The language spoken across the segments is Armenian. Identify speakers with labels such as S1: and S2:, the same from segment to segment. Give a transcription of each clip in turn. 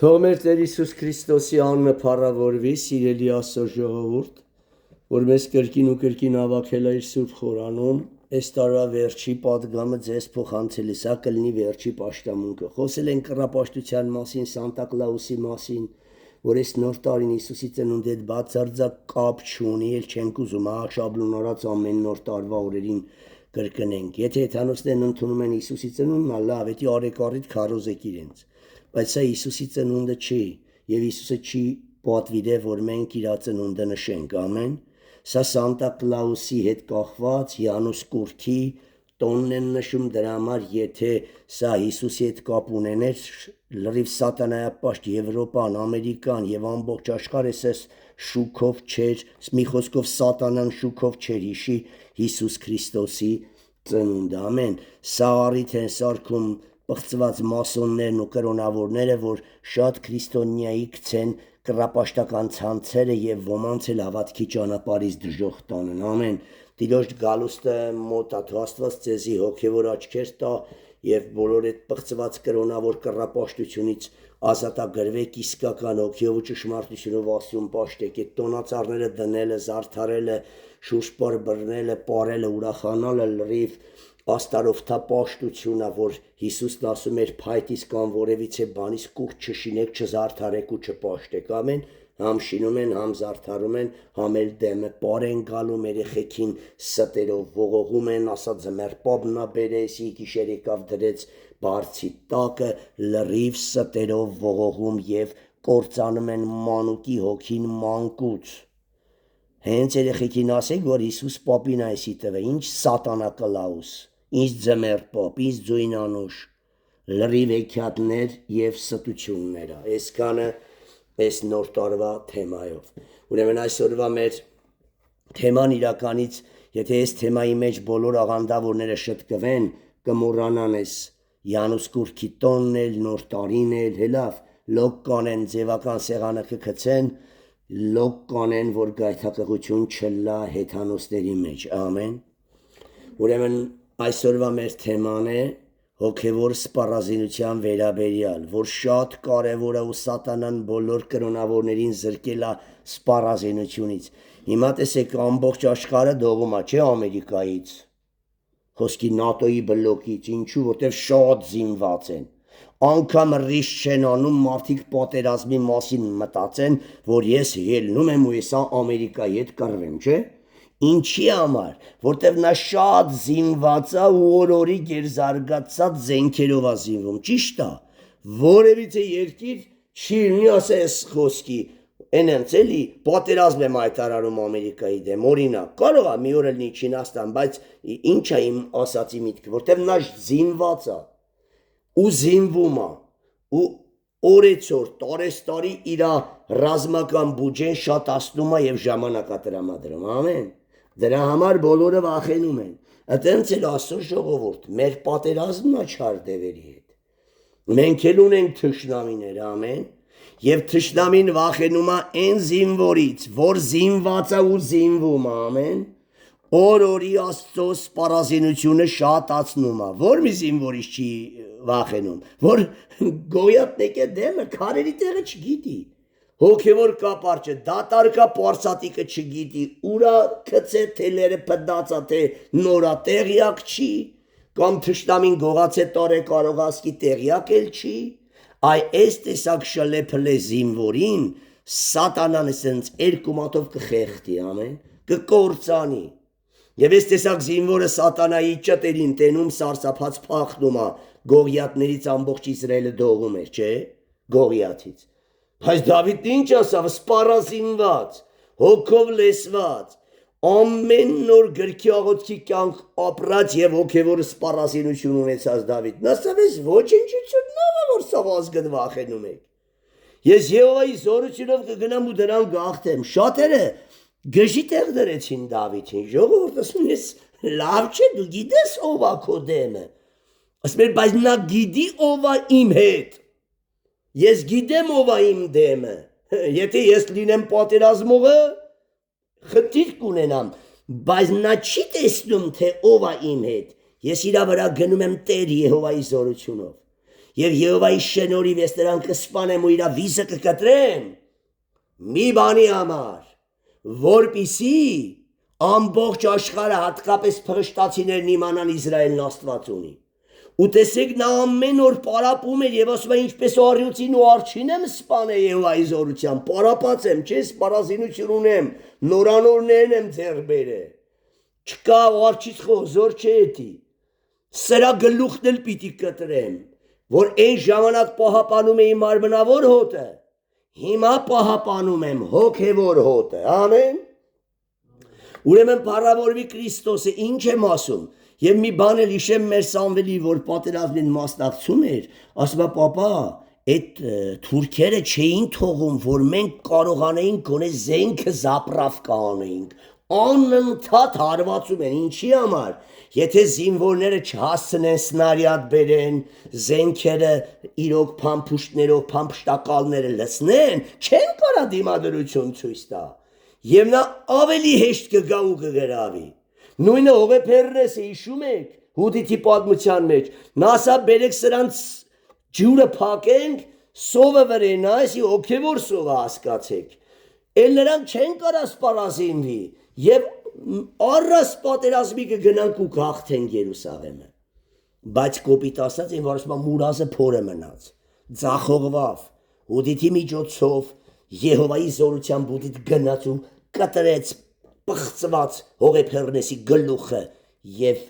S1: Թող մեր Տեր Հիսուս Քրիստոսի անունը փառավորվի, սիրելի Աստծո ժողովուրդ, որ մեզ կրկին ու կրկին հավաքել է իր Սուրբ խորանում, այս տարվա վերջի պատգամը ձեզ փոխանցել է, սա կլինի վերջի պաշտամունքը։ Խոսել ենք կռապաշտության մասին, Սանտա Կլաուսի մասին, որ այս նոր տարին Հիսուսի ծնունդի հետ բացարձակ կապ չունի, էլ չենք ուզում շաբլոնարած ամեն նոր տարվա օրերին կրկնենք։ Եթե հեթանոսներն ընդունում են Հիսուսի ծնունդն, լավ, եթե արեկառիթ քարոզեք իրենց։ Բայց սա Հիսուսի ծնունդը չի, եւ Հիսուսը չի պատվիրել, որ մենք իր ծնունդը նշենք, ամեն։ Սա Սանտա Կլաուսի հետ կախված Յանուս Կուրքի տոնն են նշում, դրա համար եթե սա Հիսուսի հետ կապ ունեներ, լրիվ սատանայապաշտ Եվրոպան, Ամերիկան եւ ամբողջ աշխարհը սես շուքով չէր, մի խոսքով սատանան շուքով չէր հիշի Հիսուս Քրիստոսի ծնունդը, ամեն։ Սա առիթ են սարքում պղծված մասոններն ու կրոնավորները, որ շատ քրիստոնյայի գցեն կռապաշտական ցանցերը եւ ոմանց էլ հավատքի ճանապարհից դժոխ տանեն, ամեն։ Տիրոջ գալուստը մոտ է, Աստված ձեզի հոգեվոր աչքեր տա եւ բոլոր այդ պղծված կրոնավոր կռապաշտությունից ազատագրվեք, իսկական հոգեով ու ճշմարտությունով Աստծուն պաշտեք, այդ տոնածառները դնելը, զարդարելը, շուշպար բռնելը, պարելը, ուրախանալը լրիվ աստարովթապաշտությունն է, որ Հիսուսն ասում էր փայտից կամ որևիցե բանից կուր չշինեք, չզարդարեք ու չպաշտեք, ամեն։ Համ շինում են, համ զարդարում են, համ էլ դեմը պար են գալում երեխեքին ստերով ողողում են, ասա ձմեր պաբնա բերեսի գիշեր եկավ դրեց բարձի տակը, լրիվ ստերով ողողում եւ կործանում են մանուկի հոգին մանկուց։ Հենց երեխեքին ասեք, որ Հիսուս պապին այսի տվե, ինչ Սատանա Կլաուս, ինչ ձմեր պապ, ինչ ձույնանուշ, լրիվ հեքիաթներ եւ ստություններ, այսքանը այս նոր տարվա թեմայով։ Ուրեմն այսօրվա մեր թեման իրականից, եթե այս թեմայի մեջ բոլոր աղանդավորները շտկվեն, կմոռանան այս Յանուս Կուրքի տոնն էլ, նոր տարին էլ, հելավ, լոկ կանեն ձևական սեղանը կգցեն, լոկ կանեն, որ գայթակղություն չլա հեթանոսների մեջ, ամեն։ Ուրեմն այսօրվա մեր թեման է հոգևոր սպառազինության վերաբերյալ, որ շատ կարևոր է ու սատանան բոլոր կրոնավորներին զրկել է սպառազինությունից։ Հիմա տեսեք ամբողջ աշխարհը դողում է, չէ՞ Ամերիկայից, խոսքի ՆԱՏՕ-ի բլոկից, ինչու, որտեղ շատ զինված են։ Անկամ ռիսկ չեն անում մարդիկ պատերազմի մասին մտածեն, որ ես ելնում եմ ու հեսա Ամերիկայի հետ կռվեմ, չէ՞։ Ինչի համար, որտեղ նա շատ զինված է ու օրորի գերզարգացած զենքերով է զինվում, ճիշտ է։ Որևիցե երկիր չի լինի ասա այս խոսքի, այնց էլի պատերազմ եմ հայտարարում Ամերիկայի դեմ, օրինակ, կարող է մի օր լինի Չինաստան, բայց ինչ է իմ ասացի միտքը, որտեղ նա զինված է ու զինվում է ու օրեցօր տարեստարի իր ռազմական բյուջեն շատացնում է եւ ժամանակ է տրամադրում, ամեն։ Դրա համար բոլորը վախենում են։ Այդտենց էլ Աստծո ժողովուրդ, մեր պատերազմն է չար դևերի հետ։ Մենք էլ ունենք թշնամիներ, ամեն։ Եվ թշնամին վախենում է այն զինվորից, որ զինված է ու զինվում է, ամեն։ Օրորի Աստծո սպառազինությունը շատացնում է, որ մի զինվորից չի վախենում, որ գոյատնեկե դեմը քարերի տեղը չգիտի, հոգևոր կապարճը, դատարկա պարսատիկը չգիտի, ուրա քծե թելերը պդացա, թե նորա տեղյակ չի, կամ թշնամին գողացե տարե կարողասկի տեղյակ էլ չի, այ այս տեսակ շլեփլե զինվորին սատանան ասենց երկու մատով կխեղդի, ամեն, կկործանի։ Եվ այս տեսակ զինվորը սատանայի ճտերին տենում սարսափած փախնում է, Գողիաթներից ամբողջ Իսրայելը դողում էր, չէ՞, Գողիաթից։ Բայց Դավիթն ինչ ասավ, սպառազինված, հոգով լեսված, ամեն նոր գրքի աղոթքի կյանք ապրած եւ հոգևոր սպառազինություն ունեցած Դավիթն ասավ, ես ոչնչությունն ով է, որ սավ ազգն վախենում եք։ Ես Եհովայի զորությունով կգնամ ու դրան գաղթեմ։ Շատերը գժի տեղ դրեցին Դավիթին, ժողովուրդ ասում ես լավ չէ, դու գիտես ով է քո դեմը։ Ասում էր, բայց նա գիտի ով է իմ հետ։ Ես գիտեմ ով է իմ դեմը։ Եթե ես լինեմ պատերազմողը, խնդիր կունենամ, բայց նա չի տեսնում, թե ով է իմ հետ։ Ես իրա վրա գնում եմ Տեր Եհովայի զորությունով։ եւ Եհովայի շնորհիվ ես նրան կսպանեմ ու իր վիզը կկտրեմ մի բանի համար, որպիսի ամբողջ աշխարհը հատկապես փղշտացիներն իմանան Իսրայելն Աստված ունի։ Ու տեսեք նա ամեն օր պարապում էր եւ ասում է ինչպես առյուծին ու արջին եմ սպանել Եհովայի զորությամբ, պարապած եմ, չէ՞, սպառազինություն ունեմ, նորանորներն եմ ձեռ բերել։ Չկա արջից խոզոր չէ էտի։ Սրա գլուխն էլ պիտի կտրեմ, որ այն ժամանակ պահապանում էի մարմնավոր հոտը, հիմա պահապանում եմ հոգևոր հոտը, ամեն։ Ուրեմն փառավորվի Քրիստոսը, ինչ եմ ասում, եւ մի բան էլ հիշեմ մեր Սամվելի, որ պատերազմին մասնակցում էր, ասում է պապա, այդ թուրքերը չէին թողում, որ մենք կարողանայինք գոնե զենքը զապրավկա անեինք, անընդհատ հարվածում են, ինչի համար, եթե զինվորները չհասցնեն սնարյադ բերեն, զենքերը իրոք փամփուշտներով, փամփշտակալները լցնեն, չեն կարա դիմադրություն ցույց տա, եւ նա ավելի հեշտ կգա ու կգրավի։ Նույնը Հովեփերնեսը հիշում եք Հուդիթի պատմության մեջ, նա ասա բերեք սրանց ջուրը փակենք, սովը վրենա, այսի հոգևոր սովը հասկացեք։ Էլ նրանք չեն կարա սպառազինվի եւ առանց պատերազմի կգնանք ու գաղթենք Երուսաղեմը։ Բայց կոպիտ ասած այն որոշմա մուրազը փորը մնաց, ձախողվավ, Հուդիթի միջոցով Եհովայի զորությամբ Հուդիթ գնաց ու կտրեց պղծված Հովեփերնեսի գլուխը եւ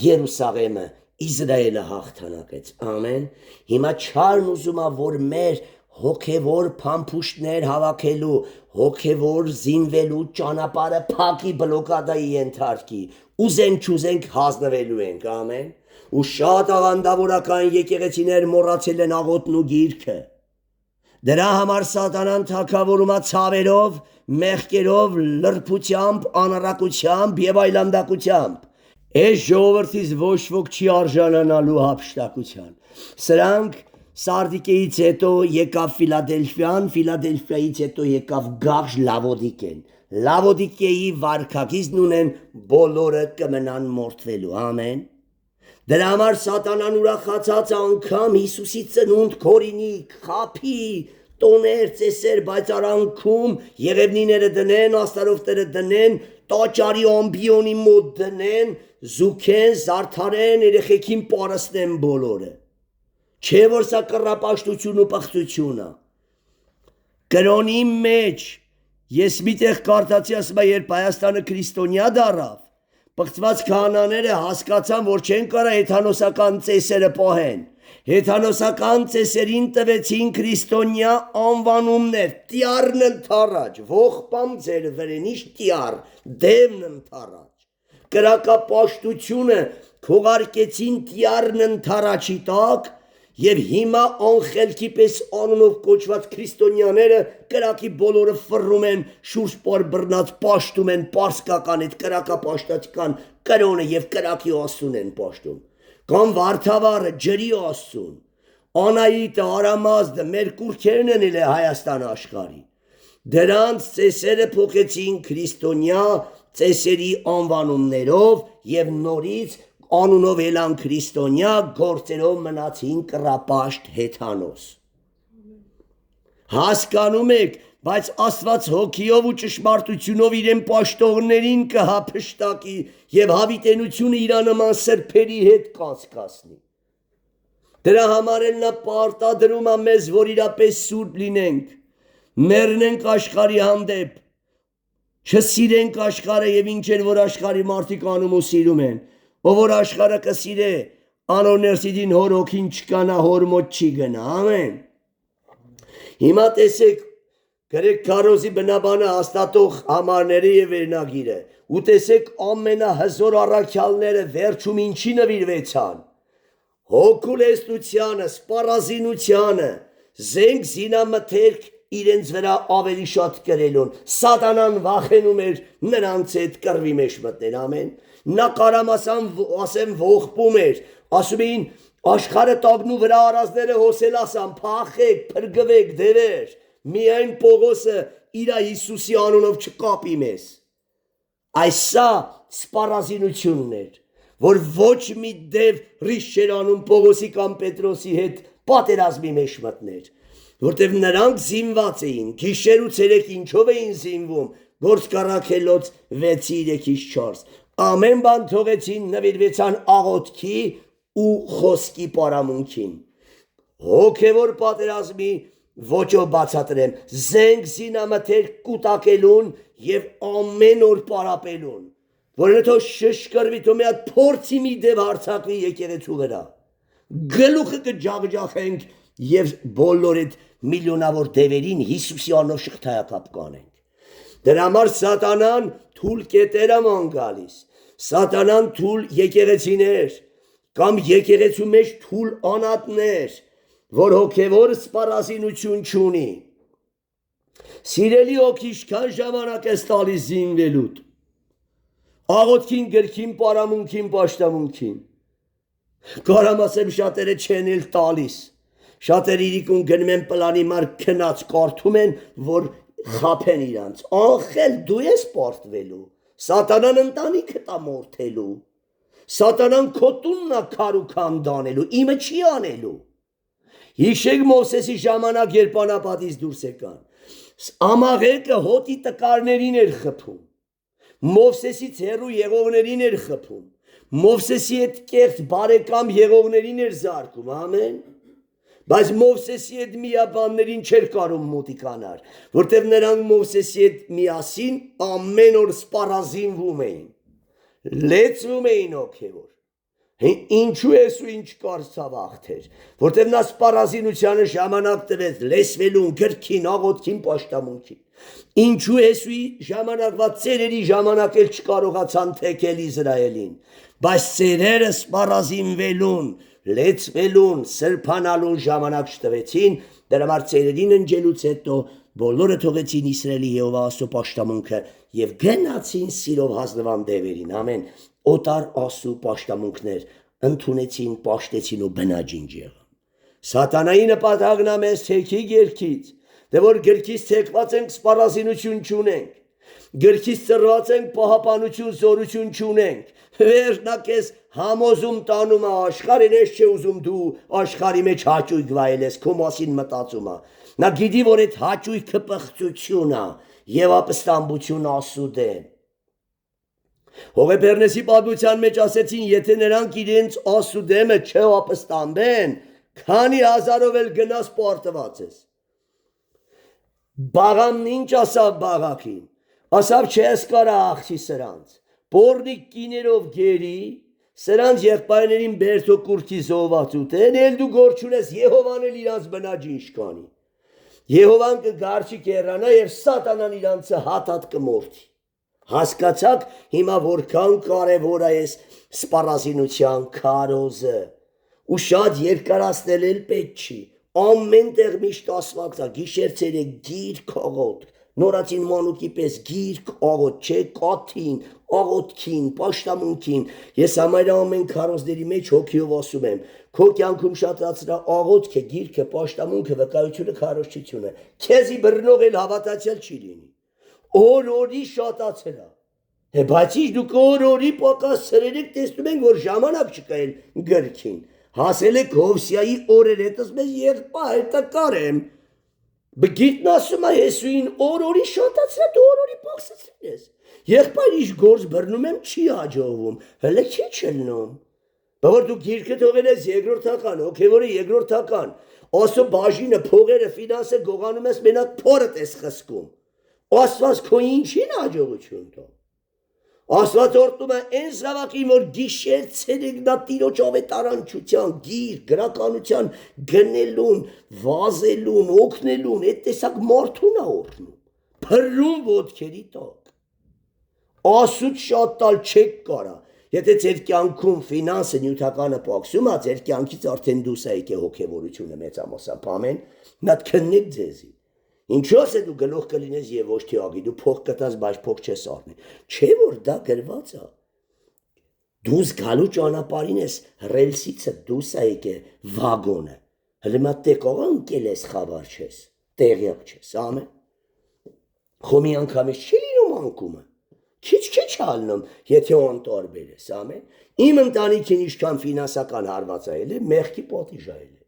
S1: Երուսաղեմը Իսրայելը հաղթանակեց, ամեն։ Հիմա չարն ուզում է, որ մեր հոգևոր փամփուշտներ հավաքելու, հոգևոր զինվելու ճանապարհը փակի բլոկադայի ենթարկի, ուզենք չուզենք հանձնվելու ենք, ամեն։ Ու շատ աղանդավորական եկեղեցիներ մոռացել են աղոթն ու գիրքը։ Դրա համար սատանան թագավորում է ցավերով, մեղքերով, լրբությամբ, անառակությամբ եւ այլանդակությամբ։ Այս ժողովրդից ոչ ոք չի արժանանալու հափշտակության։ Սրանք Սարդիկեից հետո եկավ Ֆիլադելֆիան, Ֆիլադելֆիայից հետո եկավ Գաղժ Լավոդիկեն։ Լավոդիկեի վարքագիծն ունեն բոլորը կմնան մորթվելու, ամեն։ Դրա համար սատանան ուրախացած անգամ Հիսուսի ծնունդ կորինի, խափի, տոներ, ծեսեր, բայց արանքում եղևնիները դնեն, աստարոֆտերը դնեն, տաճարի ամբիոնի մոտ դնեն, զուքեն, զարդարեն, երեխեքին պարսնեն բոլորը։ Չէ որ սա կռապաշտություն ու պղծություն է։ Կրոնի մեջ ես միտեղ կարդացի, ասում է, երբ Հայաստանը քրիստոնյա դառավ, պղծված քահանաները հասկացան, որ չեն կարա հեթանոսական ծեսերը պահեն։ Հեթանոսական ծեսերին տվեցին քրիստոնյա անվանումներ, տիարն ընթառաջ, ողբամ ձեր վրենիշ տիար, դևն ընթառաջ, կրակապաշտությունը քողարկեցին տիարն ընթառաջի տակ եւ հիմա անխելքի պես անունով կոչված քրիստոնյաները կրակի բոլորը ֆռում են, շուրջ պար բռնած պաշտում են պարսկական այդ կրակապաշտական կրոնը եւ կրակի աստուն են պաշտում։ Կամ Վարդավառը ջրի աստուն, Անահիտը, Արամազդը, մեր կուրքերն են էլ Հայաստան աշխարհի։ Դրանց ծեսերը փոխեցին քրիստոնյա ծեսերի անվանումներով եւ նորից անունով ելան քրիստոնյա, գործերով մնացին կռապաշտ հեթանոս։ Հասկանում եք, բայց Աստված հոգիով ու ճշմարտությունով իրեն պաշտողներին կհափշտակի եւ հավիտենությունը իր նման սրբերի հետ կասկասնի։ Դրա համար էլ նա պարտադրում է մեզ, որ իրապես սուրբ լինենք, մեռնենք աշխարհի հանդեպ, չսիրենք աշխարհը եւ ինչ որ աշխարհի մարդիկ անում ու սիրում են, ով որ աշխարհը կսիրե, անօրներսիդին հոր հոգին չկանա, հոր մոտ չի գնա, ամեն։ Հիմա տեսեք Գրեգ Քարոզի բնաբանը հաստատող համարները եւ վերնագիրը, ու տեսեք ամենահզոր առաքյալները վերջում ինչի նվիրվեցան։ Հոգուլեստությանը, սպառազինությանը, զենք զինամթերք իրենց վրա ավելի շատ կրելուն։ Սատանան վախենում էր նրանց հետ կռվի մեջ մտնել, ամեն։ Նա կարամասան ողբում էր, ասում էին աշխարհը տագնու վրա արածները հոսել ասան, փախեք, փրկվեք, դևեր։ Միայն Պողոսը իր Հիսուսի անունով չկապի մեզ։ Այսա սպառազինությունն էր, որ ոչ մի դև ռիշ չէր անում Պողոսի կամ Պետրոսի հետ պատերազմի մեջ մտներ, որտեղ նրանք զինված էին, գիշեր ու ցերեկ ինչով էին զինվում, գործ կառաքելոց 6:3-4, ամեն բան թողեցին, նվիրվեցան աղոթքի ու խոսքի պարամունքին, հոգևոր պատերազմի ոճով բացատրեմ, զենք զինամթեր կուտակելուն եւ ամեն օր պարապելուն, որ հետո շշկրվի թո մի հատ փորձի մի դև հարցակվի եկեղեցու վրա, գլուխը կջախջախենք եւ բոլոր այդ միլիոնավոր դևերին Հիսուսի անով շղթայակապ կանենք։ Դրա համար սատանան թույլ կետեր ան գալիս, սատանան թույլ եկեղեցիներ կամ եկեղեցու մեջ թույլ անատներ, որ հոգևոր սպառազինություն չունի։ Սիրելի օքիշքան ժամանակ ես տալիս զինվելուտ, աղոթքին, գրքին, պարամունքին, պաշտամունքին, կարամ ասեմ շատերը չեն էլ տալիս, շատերը իրիկուն գնում են պլանի մար քնած կարդում են, որ խափեն իրանց, անխել դու ես պարտվելու, սատանան ընտանիքը տա մորթելու, սատանան քո տունն ա քարուքան դանելու, իմը չի անելու։ Հիշեք Մովսեսի ժամանակ երբ անապատից դուրս եկան, ամաղեկը հոտի տկարներին էր խփում, Մովսեսից հեռու եղողներին էր խփում, Մովսեսի հետ կեղծ բարեկամ եղողներին էր զարկում, ամեն, բայց Մովսեսի հետ միաբաններին չէր կարում մոտիկանար, որտեղ նրանք Մովսեսի հետ միասին ամեն օր սպառազինվում էին, լեցվում էին հոգևոր, ինչու ես ու ինչ կարծավ աղթեր, որտեղ նա սպառազինությանը ժամանակ տվեց լեսվելուն, գրքին, աղոթքին, պաշտամունքին, ինչու ես ու ժամանակվա ծերերի ժամանակ էլ չկարողացան թեքել Իսրայելին, բայց ծերերը սպառազինվելուն, լեցվելուն, սրբանալուն ժամանակ չտվեցին, դրա համար ծերերին ընջելուց հետո բոլորը թողեցին Իսրայելի Եհովա Աստծո պաշտամունքը եւ գնացին սիրով հազնվան դևերին, ամեն, օտար Աստծո պաշտամունքներ ընդունեցին, պաշտեցին ու բնաջինջ եղան։ Սատանայի նպատակն է մեզ թեքի գերքից, դե որ գրքից թեքված ենք սպառազինություն չունենք, գրքից ծռված ենք պահապանություն, զորություն չունենք, վերջնակես համոզում տանում է աշխարհին, ես չէ ուզում դու աշխարհի մեջ հաճույք վայելես, քո մասին մտածում է, նա գիտի որ այդ հաճույքը պղծություն է եւ ապստամբություն Աստծո դեմ։ Հովեբերնեսի պատմության մեջ ասեցին, եթե նրանք իրենց Աստծո դեմը չապստամբեն, քանի հազարով էլ գնաս պարտված ես։ Բաղամն ինչ ասավ բաղակին, ասավ չես կարա աղթի սրանց, պորնիկ կիներով գերի, սրանց եղբայրներին բերթո կուրքի զոհված ուտեն, էլ դու գործ չունես, Եհովան էլ իրանց բնաջինջ կանի։ Եհովան կգարչի կերանա եւ սատանան իրանցը հատատ կմորթի։ Հասկացաք հիմա որքան կարևոր է այս սպառազինության քարոզը ու շատ երկարացնել էլ պետք չի, ամեն տեղ միշտ ասված է, գիշեր ցերեկ գիրք աղոթք, նորացին մանուկի պես գիրք աղոթք, չէ կաթին, աղոթքին, պաշտամունքին, ես համարյա ամեն քարոզների մեջ հոգիով ասում եմ, քո կյանքում շատացրա աղոթքը, գիրքը, պաշտամունքը, վկայությունը, քարոզչությունը, քեզի բռնող էլ հավատացյալ չի լինի, օր-օրի շատացրա, բայց ինչ դուք օր-օրի պակաս սրերեք տեսնում ենք, որ ժամանակ չկա էլ գրքին, հասել եք Հովսիայի օրեր հետս մեզ եղբայր տկար եմ, բգիտն ասում է Հեսուին օր-օրի շատացրա, դու օր-օրի պակսացրել ես, եղբայր ինչ գործ բռնում եմ չի հաջողվում, հլը չի չլնում, որ դու գիրքը թողել ես երկրորդական, հոգևորը երկրորդական, ասո բաժինը, փողերը, ֆինանսը գողանում ես, մենակ փորդ ես խսկում, Աստված քո ինչին հաջողություն տա, Աստված օրդում է այն զավակին, որ գիշեր ցերեկ նա Տիրոջ ավետարանչության, գիր, գրականության գնելուն, վազելուն, օգնելուն, այդ տեսակ մարդուն է օրդնում, փռում ոտքերի տակ, Աստծուց շատ տալ չեք կարա, եթե ձեր կյանքում ֆինանսը նյութականը պակսում է, ձեր կյանքից արդեն դուրս է եկել հոգևորությունը մեծամասամբ, ամեն, նա քննեք ձեզի, ինչո՞ս է դու գլուխ կլինես եւ ոչ թե ագի, դու փող կտաս, բայց փող չես առնի, չէ որ դա գրված է, դու զգալու ճանապարհին ես ռելսիցը դուրս է եկել վագոնը, հələ մա տեկողը ընկել ես խաբար չես, տեղյակ չես, ամեն, խոմի անգամից չի լինում անկումը, քիչ ալնում, եթե անտարբեր ես, ամեն, իմ ընտանիքին ինչքան ֆինանսական հարված է ելել, մեղքի պատիժ է ելել,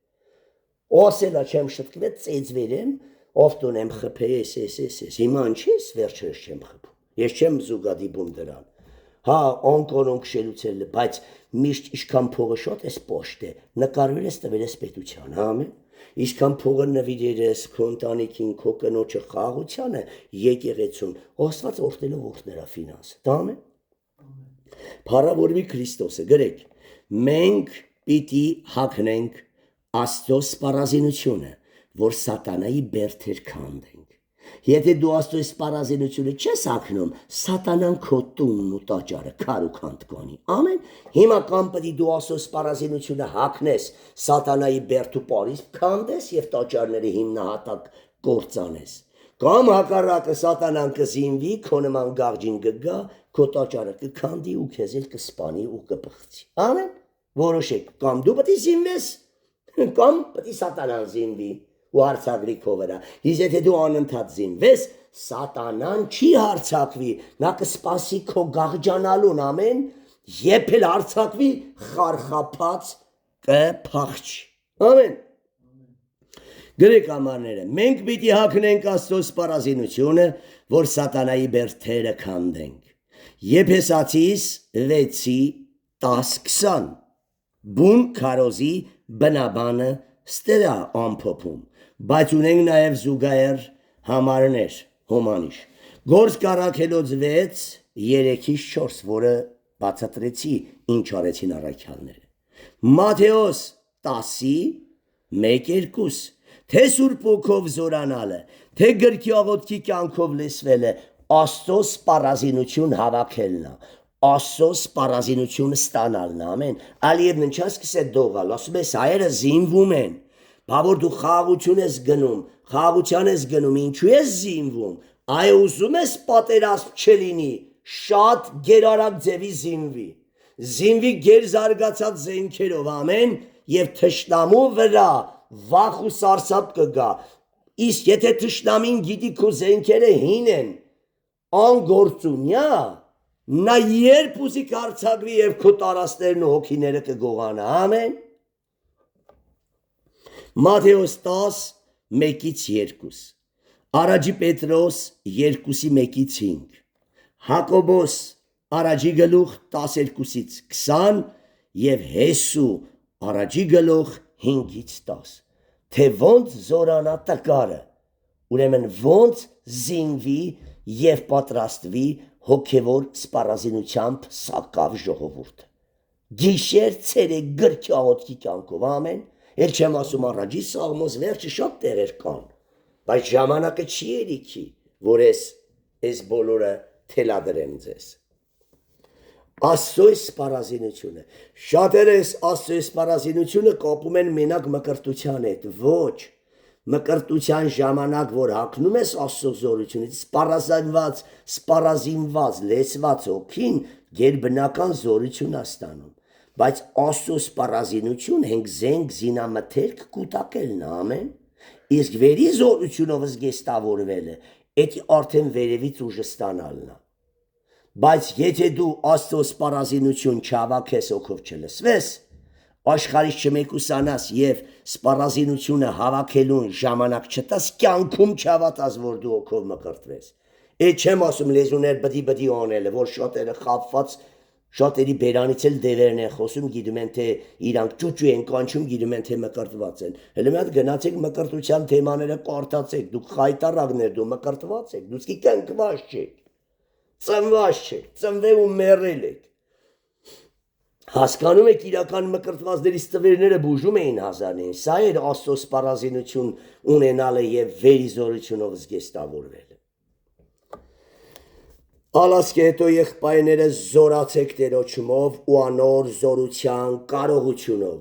S1: Ասելա չեմ շտկվեց ծեծվերեմ, ովտուն եմ խփե ես, հիմա ինչի՞ս վերջերս չեմ խփում, ես չեմ զուգադիպում դրան, հա ոնք շելուցել, բայց միշտ իշքան փողը շոտ ես պոշտ է, նկարվել ես տվել ես պետության, հա ամեն, իշքան փողը նվիրել ես քո ընտանիքին, քո կնոջը խաղաղությանը, եկեղեցուն, Աստված օրհնելով օրհներա ֆինանսը, դա ամեն, փառավորվի Քրիստոսը, գրեք, մենք պիտի հագնենք Աստծո սպառազինությունը, որ սատանայի բերդեր քանդենք։ Եթե դու Աստծո սպառազինությունը չես հագնում, սատանան քո տունն ու տաճարը քար ու քանդ կանի։ Ամեն։ Հիմա կամ պետք է դու Աստծո սպառազինությունը հագնես, սատանայի բերդ ու պարիս քանդես եւ տաճարները հիմնահատակ կործանես։ Կամ հակառակը սատանան կզինվի, քո նման գաղջին կգա, քո տաճարը կքանդի ու քեզ էլ կսպանի ու կբղծի։ Ամեն։ Որոշեք, կամ դու պետք է զինվես, կամ պետք է սատանան զինվի ու հարցակվի քո վրա։ Իսկ եթե դու անընդհատ զինվես, սատանան չի հարցակվի, նա կսպասի քո գաղջանալուն, ամեն, երբ էլ հարցակվի, խարխափած կփախչի։ Ամեն։ Գրեք ամառները, մենք պիտի հագնենք Աստծո սպառազինությունը, որ սատանայի բերդերը քանդենք։ Եփեսացիս 6:10-20 Բուն քարոզի բնաբանը ստերա ամփոփում, բայց ունենք նաև զուգահեռ համարներ, հոմանիշ։ Գործ կարաքելոց 6:3-4, որը բացատրեցի ինչ արեցին առաքյալները։ Մատթեոս 10:1-2 Թե Սուրբ Հոգով զորանալը, թե գրքի աղոթքի կյանքով լսվելը, Աստծո սպառազինություն հավաքելն է, Աստծո սպառազինությունը ստանալն է, ամեն։ Ալիևն ինչա սկսե դողալ, ասում ես հայերը զինվում են, բա որ դու խաղաղություն ես գնում, խաղաղության ես գնում, ինչու ես զինվում, այ ուզում ես պատերազմ չլինի, շատ գերարագ ձևի զինվի գեր զարգացած զենքերով, ամեն, եւ թշնամու վրա վախ ու սարսափ կգա, իսկ եթե թշնամին գիտի քո զենքերը հին են, անգործունյա, նա երբ ուզի կհարձակվի եւ քո տարածքներն ու հոգիները կգողանա, ամեն։ Մատթեոս 10:1-2 Արաջի Պետրոս 2:1-5 Հակոբոս Արաջի գլուխ 12-20 եւ Հեսու Արաջի գլուխ 5-10 Թե ոնց զորանա տկարը, ուրեմն ոնց զինվի եւ պատրաստվի հոգևոր սպառազինությամբ սակավ ժողովուրդը։ Գիշեր ցերեկ գրքի աղոթքի կյանքով, ամեն։ Էլ չեմ ասում առաջի սաղմոս վերջը շատ տեղեր կան, բայց ժամանակը չի երիքի, որ ես բոլորը թելադրեմ ձեզ։ Աստծո սպառազինությունը։ Շատերը Աստծո սպառազինությունը կապում են մենակ մկրտության հետ, ոչ։ Մկրտության ժամանակ, որ հագնում ես Աստծո զորությունից, սպառազինված լեցված հոգին գերբնական զորություն է ստանում, բայց Աստծո սպառազինություն հենք զենք զինամթերք կուտակելն է, ամեն, իսկ վերի զորությունով զգեստավորվելը, էդի արդեն վերևից ուժը ստանալն է, բայց եթե դու Աստծո սպառազինություն չհավաքես հոգով չլսվես, աշխարհից չմեկուսանաս եւ սպառազինությունը հավաքելուն ժամանակ չտաս, կյանքում չհավատաս, որ դու հոգով մկրտվես։ Այդ չեմ ասում լեզուներ բդի անելը, որ շատերը խափված, շատերի բերանից էլ դևերն են խոսում, գիտում են թե իրանք ճուճու են կանչում, գիտում են թե մկրտված են։ Հələ մի հատ գնացեք մկրտության թեմաները կարդացեք, դուք խայտարակներ, դու մկրտված եք, դուք կյանքված չեք, ծնված չեք, ծնվել ու մեռել եք։ Հասկանում եք իրական մկրտվածներից տվերները բուժում էին հազարներին, սա էր Աստծո սպառազինություն ունենալը եւ վերիզորությունով զգեստավորվելը։ Ալասկե հետո եղբայրները զորացեք Տերոջմով ու անոր զորության կարողությունով։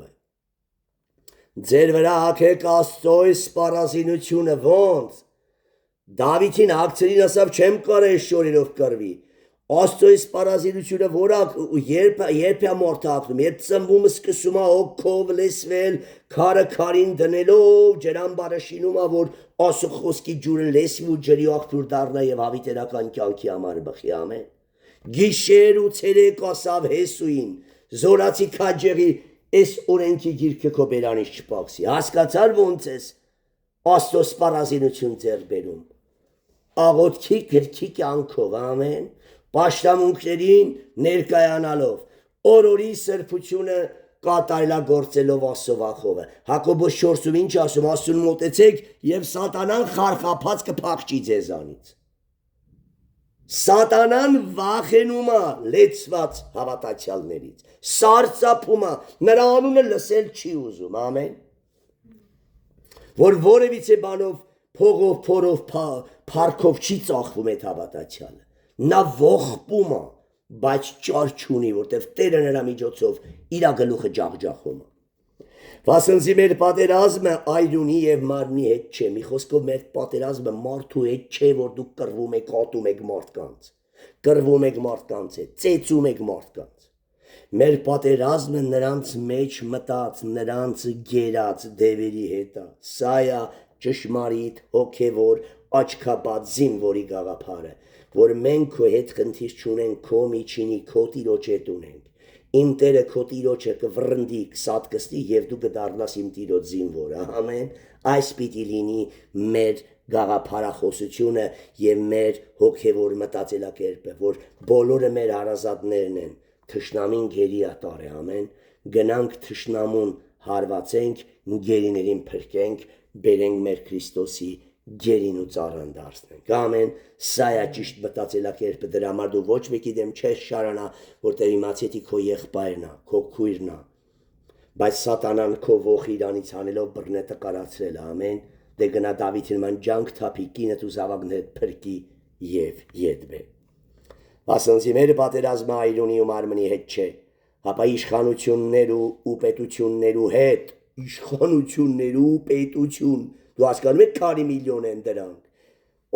S1: Ձեր վրա հագեք Աստծո սպառազինությունը, ոնց։ Դավիթին հագցրին ասավ չեմ կարել շորերով կռվի։ Աստծո սպառազինությունը որակ երբ է մարդը հագնում, երբ ծնվում սկսում է հոգով լսվել, քարը քարին դնելով, ջրան բարաշինում է, որ Աստծո խոսքի ջուրը լսվի ու ջրի աղբյուր դառնա եւ հավիտենական կյանքի համար բխի, ամեն։ Գիշեր ու ցերեկ ասավ Հեսուին, զորացի քաջերի այս օրենքի գիրքը քո բերանից չփակսի։ Հասկացար ոնց ես Աստծո սպառազինություն ձեռք բերում։ Աղոթքի գրքի կյանքով, ամեն, պաշտամունքներին ներկայանալով, օրորի սրբությունը կատարելագործելով Աստծո վախովը։ Հակոբոս 4-ում ինչ ասում, Աստծուն մոտեցեք եւ սատանան խարխափած կփախչի ձեզանից։ Սատանան վախենում է լեցված հավատացյալներից, սարսափում է, նրա անունը լսել չի ուզում, ամեն։ Որ որևիցե բանով փողով, փորով, փառքով չի ծախվում այդ հավատացյալը։ Նա ողբում է, բայց ճար չունի, որտեվ Տերը նրա միջոցով իր գլուխը ջախջախում է։ Վասնզի մեր պատերազմը այրունի եւ մարմնի հետ չէ։ Մի խոսքով մեր պատերազմը մարդու հետ չէ, որ դուք կռվում եք, ատում եք մարդկանց։ Կռվում եք մարդկանց հետ, ծեծում եք մարդկանց։ Մեր պատերազմը նրանց մեջ մտած, նրանց գերած դևերի հետ է։ Սա է ճշմարիտ հոգևոր աչքաբաց զինվորի գաղափարը, որ մենք քո հետ խնդիր չունենք, քո միջինի, քո տիրոջ հետ ունենք։ Իմ Տերը քո տիրոջը կվռնդի, կսատկստի եւ դու կդառնաս իմ տիրոջ զինվորը։ Ամեն։ Այս պիտի լինի մեր գաղափարախոսությունը եւ մեր հոգևոր մտածելակերպը, որ բոլորը մեր հարազատներն են։ Թշնամին գերիատար է, ամեն։ Գնանք թշնամուն հարվածենք, գերիներին փրկենք, բերենք մեր Քրիստոսի գերին ու ծառան դարձնենք, ամեն։ Սա է ճիշտ մտածելակերպը, դրա համար դու ոչ մեկի դեմ չես շարանա, որտեղ իմացեցի քո եղբայրն է, քո քույրն է, բայց սատանան քո ողը իրանից անելով բռնետը կարացրել է, ամեն։ Դե գնա Դավիթի նման ջանք թափի, կինդ ու զավակներդ փրկի եւ յետբե։ Ասենցի մեր պատերազմը այրունի ու մարմնի հետ չէ, հապա իշխանություններու ու պետություններու հետ, իշխանություններու ու պետություն, դու հասկանում եք քանի միլիոն են դրանք։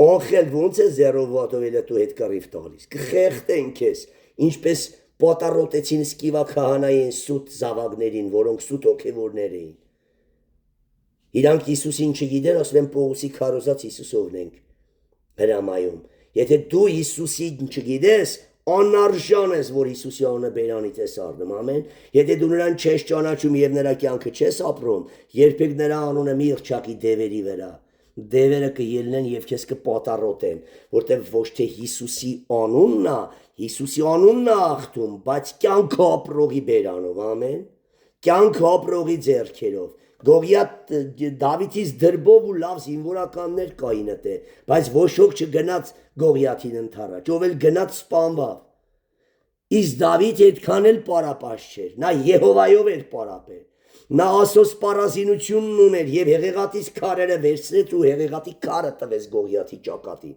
S1: Օնխել ոնց է զերով վատովելը դու հետ կռիվ տալիս, կխեղդեն քեզ, ինչպես պատառոտեցին Սկիվա քահանային սուտ զավակներին, որոնք սուտ հոգևորներ էին։ Իրանք Հիսուսին չգիտեն, ասում են Պողոսի քարոզած Հիսուսովն ենք հրամայում։ Եթե դու Հիսուսին չգիտես, անարժան ես, որ Հիսուսի անունը բերանիդ ես առնում, ամեն։ Եթե դու նրան չես ճանաչում եւ նրա կյանքը չես ապրում, երբեք նրա անունը մի ղճակի դևերի վրա։ Դևերը կելնեն եւ քեզ կպատառոտեն, որտեվ ոչ թե Հիսուսի անունն է, Հիսուսի անունն է աղթում, բայց կյանքը ապրողի բերանով, ամեն։ Կյանքը ապրողի ձեռքերով։ Գողիաթ Դավիթից դրբով ու լավ զինվորականներ կային այդե, բայց ոչ ոք չգնաց Գողիաթին ընթառաջ, ով էլ գնաց սպանվավ։ Իսկ Դավիթը այդքան էլ պարապաշ չէր, նա Եհովայով էր պարապել։ Նա Աստծո սպառազինությունն ուներ եւ հեղեղատից քարերը վերցրեց ու հեղեղատի քարը տվեց Գողիաթի ճակատին։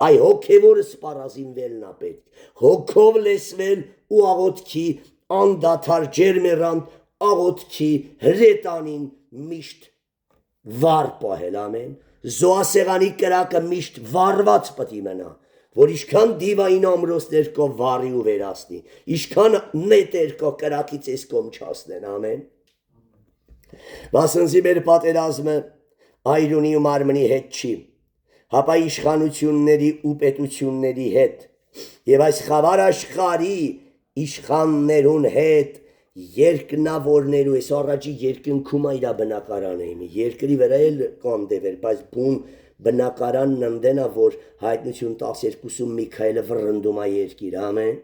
S1: Այ հոգևորը սպառազինվելն է պետք։ Հոգով լեսվել ու աղոթքի անդադար ջերմերանդ աղոթքի հրետանին միշտ վառ պահել, ամեն։ Զոհասեղանի կրակը միշտ վառված պետք մնա, որ ինչքան դիվային ամրոցներ կա վառի ու վերացնի, ինչքան նետեր կա կրակից էս կողմ չասնեն, ամեն։ Վասնզի մեր պատերազմը այրունի ու մարմնի հետ չի, հապա իշխանությունների ու պետությունների հետ, եւ այս խավար աշխարհի իշխաններուն հետ, երկնավորներու, այս առաջի երկնքում իրա բնակարանը իմի, երկրի վրա էլ կան դևեր, բայց բուն բնակարանն ընդենա, որ հայտնություն 12-ում Միքայելը վռնդում է երկիր, ամեն։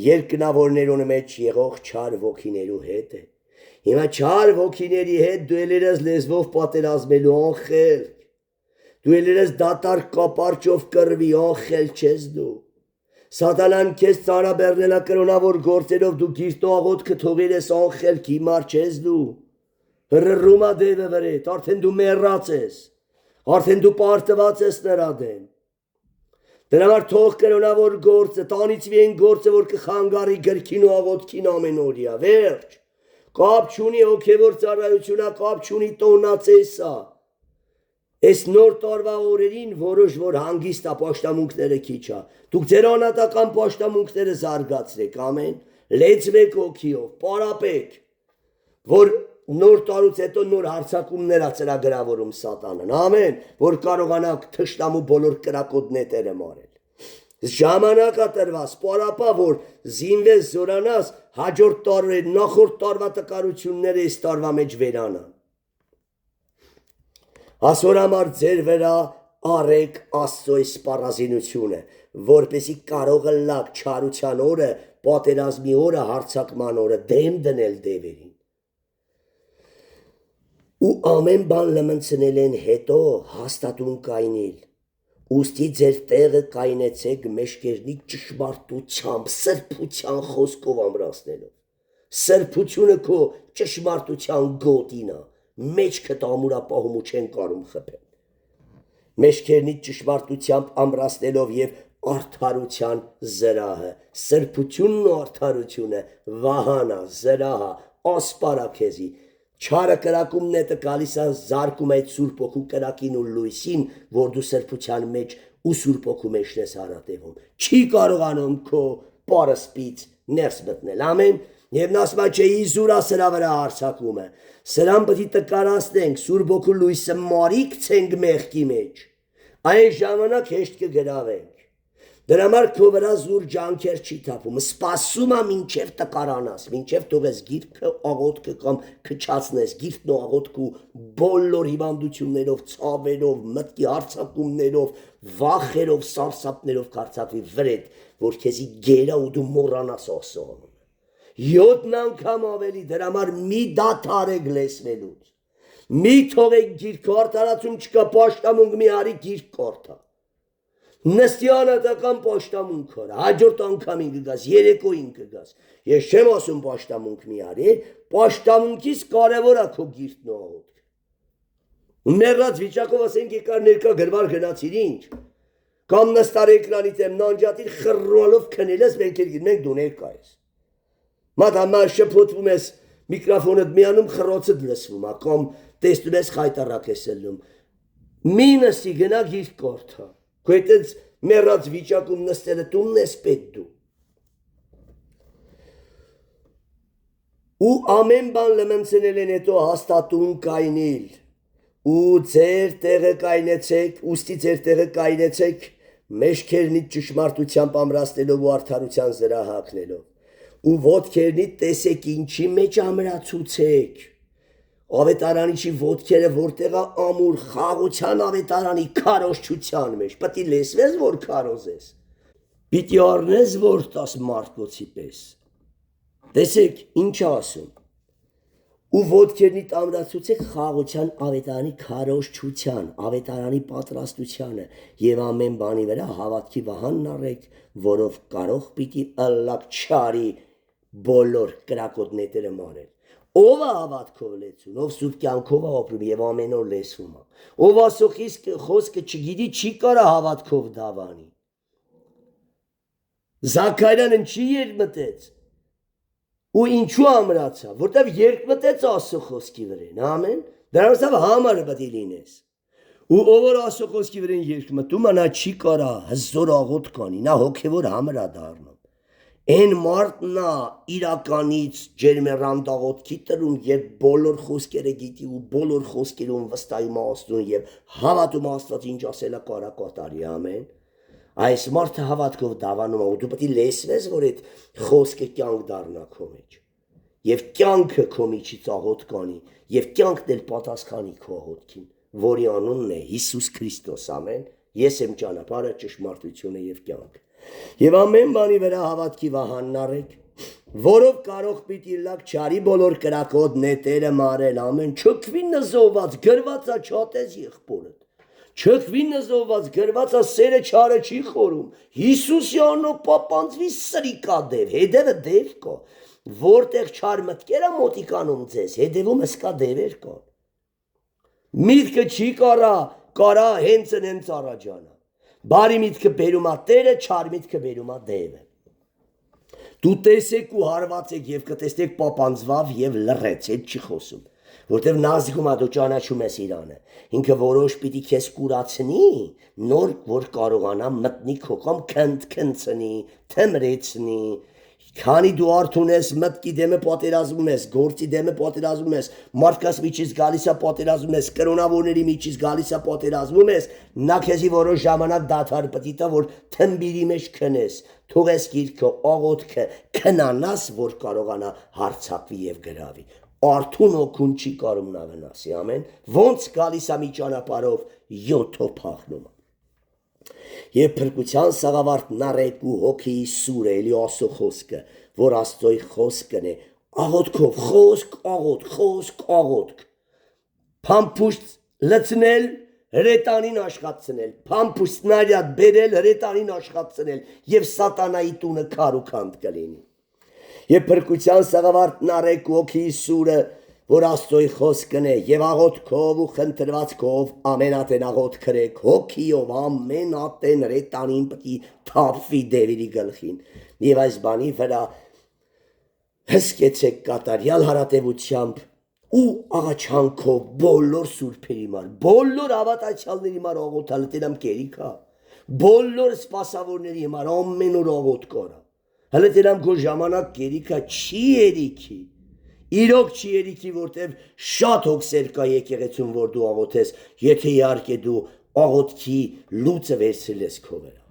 S1: Երկնավորներուն մեջ եղող չար ոգիներու հետ է։ Հիմա չար ոգիների հետ դու ելերես լեզվով պատերազմելու անխելք, դու ելերես դատարկ կապարճով կռվի անխել չես դու։ Սատանան քեզ ծանրաբեռնելա կրոնավոր գործերով դու գիրտո աղոթքը թողել ես անխելք հիմար չես դու։ Հրռումա դևը վրետ, արդեն դու մեռած ես, արդեն դու պարտված ես նրա դեմ։ Դրա համար թող կրոնավոր գործը, տանիցվի այն գործը, որ կխանգարի գրքին ու աղոթքին ամեն օրյա, վերջ։ Կապ չունի հոգևոր ծառայությունա, կապ չունի տոնացեսա։ Այս նոր տարվա օրերին որոշ որ հանգիստ ապաշտամունքները քիչ է։ Դուք ձեր անհատական պաշտամունքները զարգացրեք, ամեն։ Լեցվեք հոգիով, պարապեք, որ նոր տարուց հետո նոր հարցակումներ է ծրագրավորում սատանան, ամեն, որ կարողանաք թշնամու բոլոր կրակոտ նետերը մարել։ Ժամանակա տրված, պարապա, որ զինվես զորանաս, հաջորդ տարվա, նախորդ տարվա տկարությունները այս տարվա մեջ վերանան։ Ասոր համար ձեր վրա արեք Աստծո սպառազինությունը, որպեսի կարող լակ չարության օրը, պատերազմի օրը, հարձակման օրը դեմ դնել դևերին։ Ու ամեն բան լմնցնել են հետո հաստատուն կայնել։ Ուստի ձեր տեղը կայնեցեք մեջքերնի ճշմարտությամբ, սրբության խոսքով ամրացնելով։ Սրբությունը քո ճշմարտության գոտինա, մեջքդ ամուրապահում ու չեն կարում խփել։ Մեջքերնի ճշմարտությամբ ամրացնելով եւ արդարության զրահը, սրբությունն ու արդարությունը վահանա, զրահը, ասպարա քեզի։ Չարը կրակումն է գալիս զարկում այդ Սուրբ Օգու կրակին ու լույսին, որ դու սրբության մեջ ու Սուրբ Օգու մեջն ես հարատևում։ Չի կարողանում քո պարսպից ներս մտնել։ Ամեն։ Եվ նա ասում է, չէ, իզուրա սրա վրա հարձակում է։ Սրան պետք է տկարացնենք, Սուրբ Օգու լույսը մարի գցենք մեղքի մեջ։ Այն ժամանակ հեշտ կգրավենք։ Դրա համար քո վրա զուր ջանքեր չի թափում, սպասում է մինչև տկարանաս, մինչև թողես գիրքը աղոթքը կամ քչացնես, գիրքն ու աղոթքը բոլոր հիվանդություններով, ցավերով, մտքի հարձակումներով, վախերով, սարսափներով կարծատվի վրեդ, որ քեզի գերա ու դու մոռանաս Աստծուն։ 7 անգամ ավելի դրա համար մի դադարեք լեսվելուց։ Մի թողեք գիրքը արդարացում չկա, պաշտամունք մի արի գիրք կարդա։ Նստիանատական պաշտամունք կար, հաջորդ անգամին կգաս, երեկոյին կգաս։ Ես չեմ ասում պաշտամունք մի արի, պաշտամունքից կարևոր է քո գիրքն ու աղոթքը։ Մեռած վիճակով ասենք եկար ներկա գրվար գնացիր ինչ։ Կամ նստար էկրանից եմ նանջատիր խռռալով քնելես մենք դու ներկա ես։ Մատամա շփոթվում ես միկրոֆոնդ միանում խռոցդ լսվում է, կամ տեսնում ես խայտարակ ես ելնում։ Մի նստի գնա գիրք կարդա։ Քույտից մեռած վիճակում նստելը տունն ես պետք դու։ Ու ամեն բան լմնցնել են հետո հաստատուն կայնել։ Ու ձեր տեղը կայնեցեք, ուստի ձեր տեղը կայնեցեք, մեջքերնից ճշմարտությամբ ամրացնելով ու արդարության զրահ հագնելով։ Ու ոտքերնից տեսեք ինչի մեջ ամրացուցեք։ Ավետարանիչի ոտքերը որտեղա ամուր խաղության ավետարանի քարոզչության մեջ, պետք է լեսվես որ քարոզես։ Պիտի առնես որ տաս Մարկոսի պես։ Տեսեք ինչ ասում։ Ու ոտքերնից ամրացուցեք խաղության ավետարանի քարոզչության, ավետարանի պատրաստությանը եւ ամեն բանի վրա հավատքի վահանն առեք, որով կարող պիտի ըլլակ չարի բոլոր կրակոտ նետերը մանել։ Ով է հավատքով լեցուն, ով սուրբ կյանքով է ապրում եւ ամեն օր լեսվում է։ Ով Աստծո խոսքը չգիտի, չի կարա հավատքով դավանի։ Զաքարյանը չի երմտեց։ Ու ինչու ամրացավ, որտեվ երկմտեց Աստծո խոսքի վրան, ամեն։ Դրանով համարը պետք է լինես։ Ու ով որ Աստծո խոսքի վրան երկմտում, նա չի կարա հզոր աղոթք անի, նա հոգեվոր համր է դառնում։ Այն մարդն է իրականից ջերմեռանդ աղոթքի տրում, երբ բոլոր խոսքերը գիտի ու բոլոր խոսքերում վստահում Աստծուն եւ հավատում Աստված ինչ ասելա կարա կատարի, ամեն։ Այս մարդը հավատքով դավանում է ու դու պետք է լեսվես, որ այդ խոսքը կյանք դառնա քո մեջ։ Եվ կյանքը քո միջից աղոթք անի եւ կյանքն էլ պատասխանի քո աղոթքին, որի անունն է Հիսուս Քրիստոս, ամեն։ Ես եմ ճանապարհը, ճշմարտությունը եւ կյանքը։ Եվ ամեն բանի վրա հավատքի վահանն առեք, որով կարող պիտի լակ չարի բոլոր կրակոտ նետերը մարել, ամեն, չքվի նզոված, գրված է չատես եղբորդ, չքվի նզոված, գրված է սերը չարը չի խորում, Հիսուսի անունով պապանձվի սրիկա դև, հետևը դև կա, որտեղ չար մտքերը մոտիկանում ձեզ, հետևում կա դևեր կան, միտքը չի կարա հենց առաջանա, բարի միտքը բերում է Տերը, չար միտքը բերում է դևը։ Դու տեսեք ու հարվածեք եւ կտեսնեք պապանձվավ եւ լռեց, հետ չի խոսում, որտեւ նազգում է դու ճանաչում ես Իրանը, ինքը որոշ պիտի քեզ կուրացնի, նոր որ կարողանա մտնի քո կամ քնցնի, թմրեցնի Քանի դու արթուն ես, մտքի դեմը պատերազմում ես, գործի դեմը պատերազմում ես, մարդկաց միջից գալիս է պատերազմում ես, կրոնավորների միջից գալիս է պատերազմում ես, նա քեզի որոշ ժամանակ դադար պետք է տա, որ թմբիրի մեջ քնես, թողես գիրքը, աղոթքը, քնանաս, որ կարողանա հարցակվի եւ գրավի։ Արթուն օգուն չի կարող նա վնասի, ամեն։ Ոնց գալիս է մի ճանապարհով 7 փախնում։ Եվ փրկության սաղավարտն առեք ու հոգի սուր էլի ասո խոսքը, որ Աստծոյ խոսքն է, աղոթքով, խոսք, փամփուշտ լցնել, հրետանին աշխատցնել, փամփուշտ նարյատ բերել, հրետանին աշխատցնել, եւ սատանայի տունը քար ու քանդ կլինի։ Եվ փրկության սաղավարտն առեք ու հոգի սուրը, որ Աստծոյ խոսքն է, եւ աղոթքով ու խնդրվածքով ամենատեն աղոթ քրեք, հոգիով ամենատեն հրետանին պիտի թափվի դևերի գլխին։ Եվ այս բանի վրա հսկեցեք կատարյալ հարատևությամբ ու աղաչանքով բոլոր սուրբերի մար, բոլոր ավատացյալների մար աղոթալ տենամ կերիքա, բոլոր սպասավորների մար ամեն օր աղոթ կորա։ Հələ տենամ քո ժամանակ կերիքա չի երիքի։ Իրոք չի երիքի, որտև շատ հոգսեր կա եկեղեցում, որ դու աղոթես, եթե իհարկե դու աղոթքի լուծը վերցրել ես քո վրա։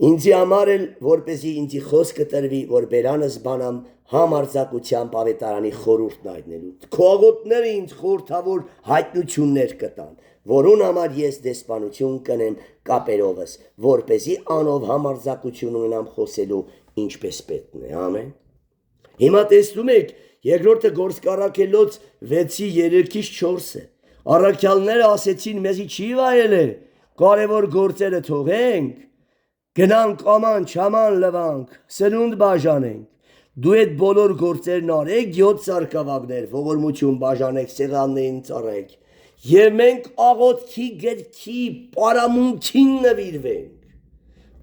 S1: Ինձի համար էլ, որպեսզի ինձի խոսքը տրվի, որ բերանս բանամ համարձակությամբ ավետարանի խորհուրդն այդնելու։ Քո աղոթները ինձ խորհրդավոր հայտնություններ կտան, որուն համար ես դեսպանություն կնեմ կապերովս, որպեսզի անով համարձակություն ունենամ խոսելու ինչպես պետք է, ամեն։ Հիմա տեսնում եք, երկրորդը գործկառակելոց 6:3-ից 4 է։ Առաքյալները ասեցին մեզի չի վայելել, կարևոր գործերը թողենք, գնանք աման չաման լվանք, սնունդ բաժանենք։ Դու այդ բոլոր գործերն արեք, 7 սարկավագներ, ողորմություն բաժանեք, սեղաններին ծառայեք։ Եվ մենք աղոթքի գրքի պարամունքին նվիրվենք։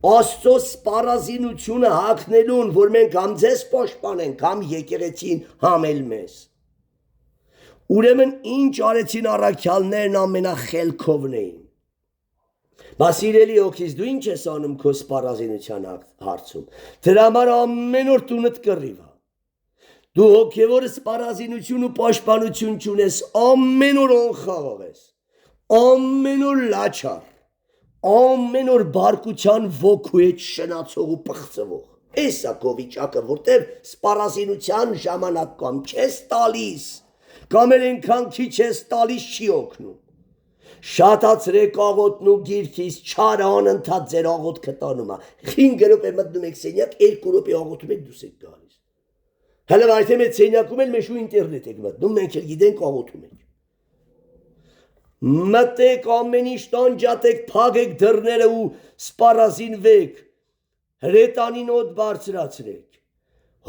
S1: Աստծո սպառազինությունը հագնելուն, որ մենք համ ձեզ պաշտպանենք, համ եկեղեցին, համ էլ մեզ։ Ուրեմն ինչ արեցին առաքյալներն ամենախելքովն էին։ Բաս իրելի օքիս դու ինչ ես անում քո սպառազինության հարցում։ Դրա համար ամեն օր տունդ կռիվա։ Դու հոգևոր սպառազինություն ու պաշտպանություն չունես, ամեն օր անխաղաղ ես, ամեն օր լաչար, ամեն օր բարկության ոգու հետ շնացող ու պղծվող։ Էս է քո վիճակը, որտեղ սպառազինության ժամանակ կամ չես տալիս, կամ էլ այնքան քիչ ես տալիս չի օգնում։ Շատացրեք աղոթն ու գիրքից, չարը անընդհատ ձեր աղոթքը տանում է։ 5 րոպե մտնում եք սենյակ, 2 րոպե աղոթում եք, դուրս եք գալիս։ Հələ վայթե մեծ սենյակում էլ մեզ ու ինտերնետ եք մտնում, մենք էլ գիտենք աղոթում ենք։ Մտեք ամեն ինչ տանջատեք, փակեք դռները ու սպառազինվեք, հրետանին օդ բարձրացրեք,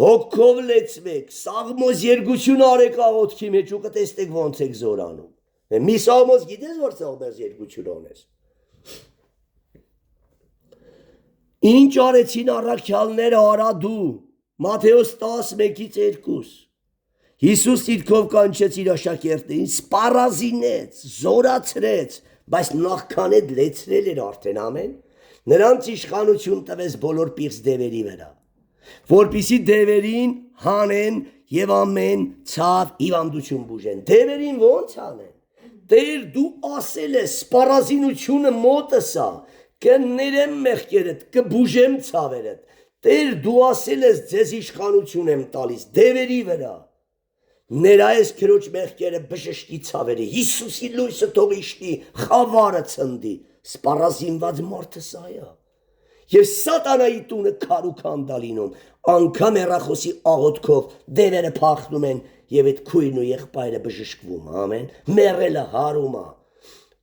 S1: հոգով լեցվեք, սաղմոս երկություն արեք աղոթքի մեջ ու կտեսնեք ոնց եք զորանում։ Մի սաղմոս գիտես որ սաղմոս երկություն անես։ Ինչ արեցին առաքյալները արա դու, Մատթեոս 11:2 Հիսուս իրքով կանչեց իր աշակերտներին, սպառազինեց, զորացրեց, բայց նախքան այդ լեցրել էր արդեն ամեն, նրանց իշխանություն տվեց բոլոր պիղծ դևերի վրա, որպիսի դևերին հանեն եւ ամեն ցավ հիվանդություն բուժեն։ Դևերին ո՞նց հանեն։ Տեր դու ասել ես, սպառազինությունը մոտս է, կներեմ մեղքերդ, կբուժեմ ցավերդ։ Տեր դու ասել ես, ձեզ իշխանություն եմ տալիս դևերի վրա։ Ներայես քրոջ մեղքերը, բժշկի ցավերը, Հիսուսի լույսը թող իշխի, խավարը ցնդի, սպառազինված մարդը սա է։ Եվ սատանայի տունը քար ու քանդա լինում, անգամ հեռախոսի աղոթքով դևերը փախնում են եւ այդ քույրն ու եղբայրը բժշկվում, ամեն, մեռելը հարում է,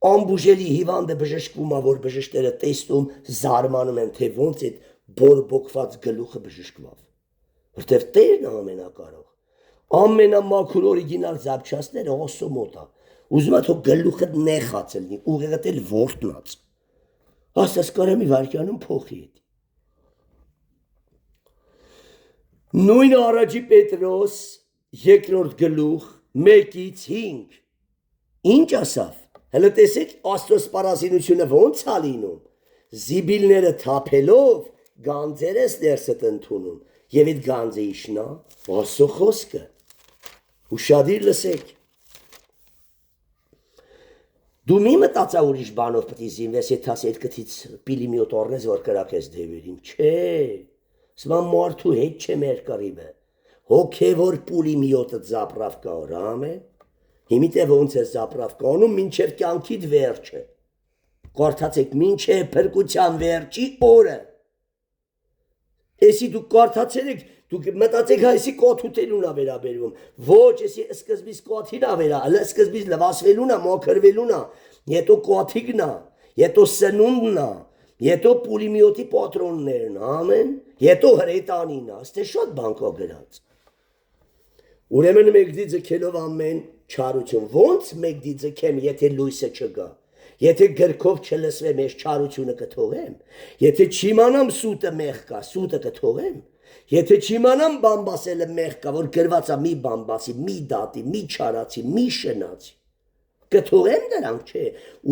S1: ամբուժելի հիվանդը բժշկվում է, որ բժշկները տեսնում, զարմանում են, թե ոնց այդ բորբոքված գլուխը բժշկվավ, որտեվ Տերն է ամենակարող, ամենամաքուր օրիգինալ զապչասները Աստծո մոտ է, ուզում է թող գլուխը նեխած լինի, ուղեղդ էլ ворտնած, Աստված կարա մի վայրկյանում փոխի հետ։ Նույն առաջի Պետրոս 2-րդ գլուխ 1-5 Ինչ ասավ։ Հələ տեսեք Աստծո սպառազինությունը ոնց է լինում։ Զիբիլները թափելով գանձերս ներսդ ընդունում Եվ այդ գանձը իշնա Աստծո խոսքը ուշադիր լսեք դու մի մտածա ուրիշ բանով պետք է զինվես եթե ասես կթից պիլիմյոտ օրնես որ կրակես դևերին չէ սա մարդու հետ չէ մեր կռիվը հոգևոր պուլիմյոտը զապրավկա օրամե հիմիտե ոնց է զապրավկա անում մինչև կյանքիդ վերջը կարդացեք մինչև փրկության վերջի օրը Էսի դուք կարդացել եք, դուք մտածեք այսի կոթութելուն է վերաբերվում, ոչ էսի սկզբից կոթին է վերա, սկզբից լվասվելուն է, մոքրվելուն է, հետո կոթիկն է, հետո սնունդն է, հետո պուլիմյոտի պատրոններն, ամեն, հետո հրետանին է, ստե շատ բան կա գրած։ Ուրեմն մեկդի ձգելով ամեն չարություն, ոնց մեկդի ձգեմ, եթե լույսը չգա։ Եթե գրքով չլսվեմ, ես չարությունը կթողեմ, եթե չիմանամ սուտը մեղ կա, սուտը կթողեմ, եթե չիմանամ բամբասելը մեղ կա, որ գրված է մի բամբասի, մի դատի, մի չարացի, մի շնացի, կթողեմ դրանք չէ,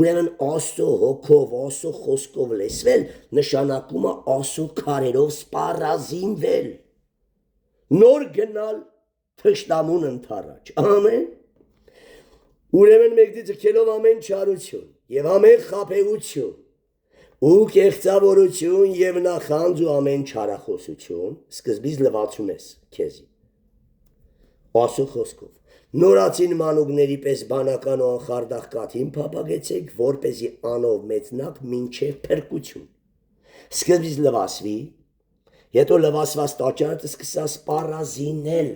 S1: ուրեմն Աստծո հոգով, Աստծո խոսքով լսվել, նշանակում է Աստծո քարերով սպառազինվել, նոր գնալ թշնամուն ընթառաջ, ամեն, ուրեմն մեկդի ձգելով ամեն չարություն և ամեն խաբեություն ու կեղծավորություն և նախանձ ու ամեն չարախոսություն սկզբից լվացում ես քեզի Աստծո խոսքով նորացին մանուկների պես բանական ու անխարդախ կաթին փափագեցեք որպեսզի անով մեծնաք մինչև փրկություն սկզբից լվասվի հետո լվասված տաճարը սկսա սպառազինել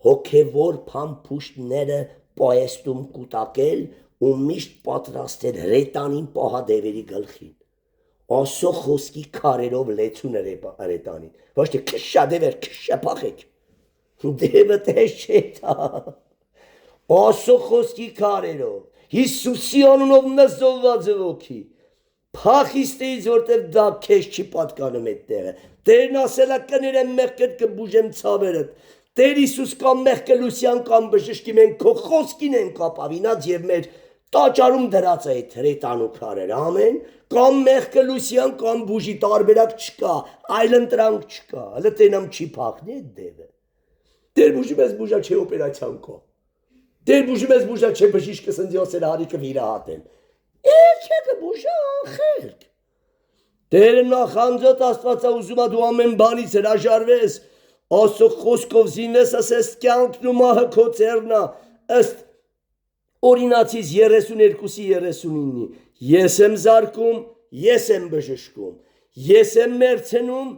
S1: հոգևոր փամփուշտները պայեստում կուտակել ու միշտ պատրաստել հրետանին պահադևերի գլխին Աստծո խոսքի քարերով լեցուն հրետանին ոչ թե քշադևեր քշապախեք դևը տես չէ տա Աստծո խոսքի քարերով Հիսուսի անունով նզովված ոգի փախիստեից որտեղ դա քեզ չի պատկանում այդ տեղը Տերն ասել է կներեմ մեղքդ կբուժեմ ցավերդ Տեր Հիսուս կամ մեղքը լուսյան կամ բժշկի մենք քո խոսքին ենք ապավինած եւ մեր տաճարում դրած է այդ հրետանու քարերը ամեն կամ մեղքը լուսյան կամ բուժի տարբերակ չկա այլ ընտրանք չկա հələ տենամ չի փախնի այդ դեպը Տեր բուժում ես բուժա չէ օպերացիան կա Տեր բուժում ես բուժա չէ բժիշկը սնձյոսել հարիկը վիրահատեն Չէ կբուժա անխելք Տերը նախանձոտ Աստվածա ուզում է դու ամեն բանից հրաժարվես Աստծո խոսքով զինվես ասես կյանքն ու մահը քո ձեռն է ըստ օրինացից 32-ի 39-ի ես եմ զարկում ես եմ բժշկում ես եմ մերցնում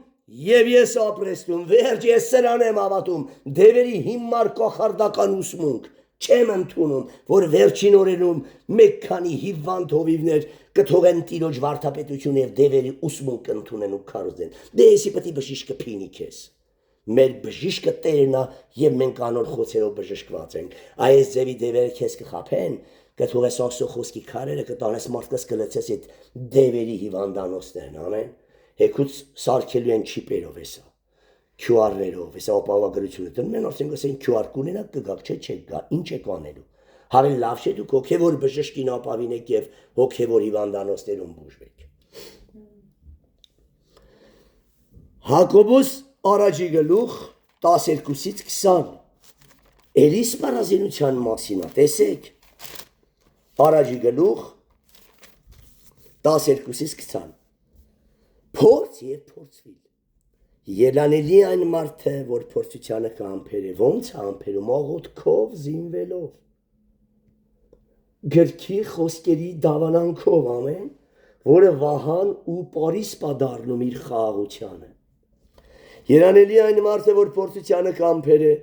S1: եւ ես ապրեստում վերջ ես սրան եմ հավատում դևերի հիմար կախարդական ուսմունք չեմ ընդունում որ վերջին օրերում մեկ քանի հիվանդ հովիվներ կթողեն տիրոջ վարդապետություն եւ դևերի ուսմունք ընդունեն ու քարոզեն դե էսի պետք է բժիշկը փինի քեզ Մեր բժիշկը Տերն է եւ մենք անոր խոցերով բժշկված ենք այս ձևի դևերը քեզ կխափեն կթողես Աստծո խոսքի քարերը կտանես մարդկս կլցես այդ դևերի հիվանդանոցներն ամեն հեքուց սարքելու են չիպերով էսա QR-ներով էսա ապահովագրությունը դնում են ասենք ասեն QR կունենա կգաք չէ գա ինչ է կանելու հարել լավ չէ դուք հոգեվոր բժշկին ապավինեք եւ հոգեվոր հիվանդանոցներում բուժվեք Հակոբոս Առաջի գլուխ 12-ից 20 Էլիս պարազինության մասին է տեսեք Առաջի գլուխ 12-ից 20 Փորձ եւ փորձվիլ Ելանելի այն մարդը որ փորձությանը կամփերը ոնց ամփերում աղոթքով զինվելով Գրքի խոսքերի դավանանքով ամեն որը վահան ու Պարիս պատառնում իր խաղաղությանը Երանելի այն մարդը, որ փորձությանը կամփեր է,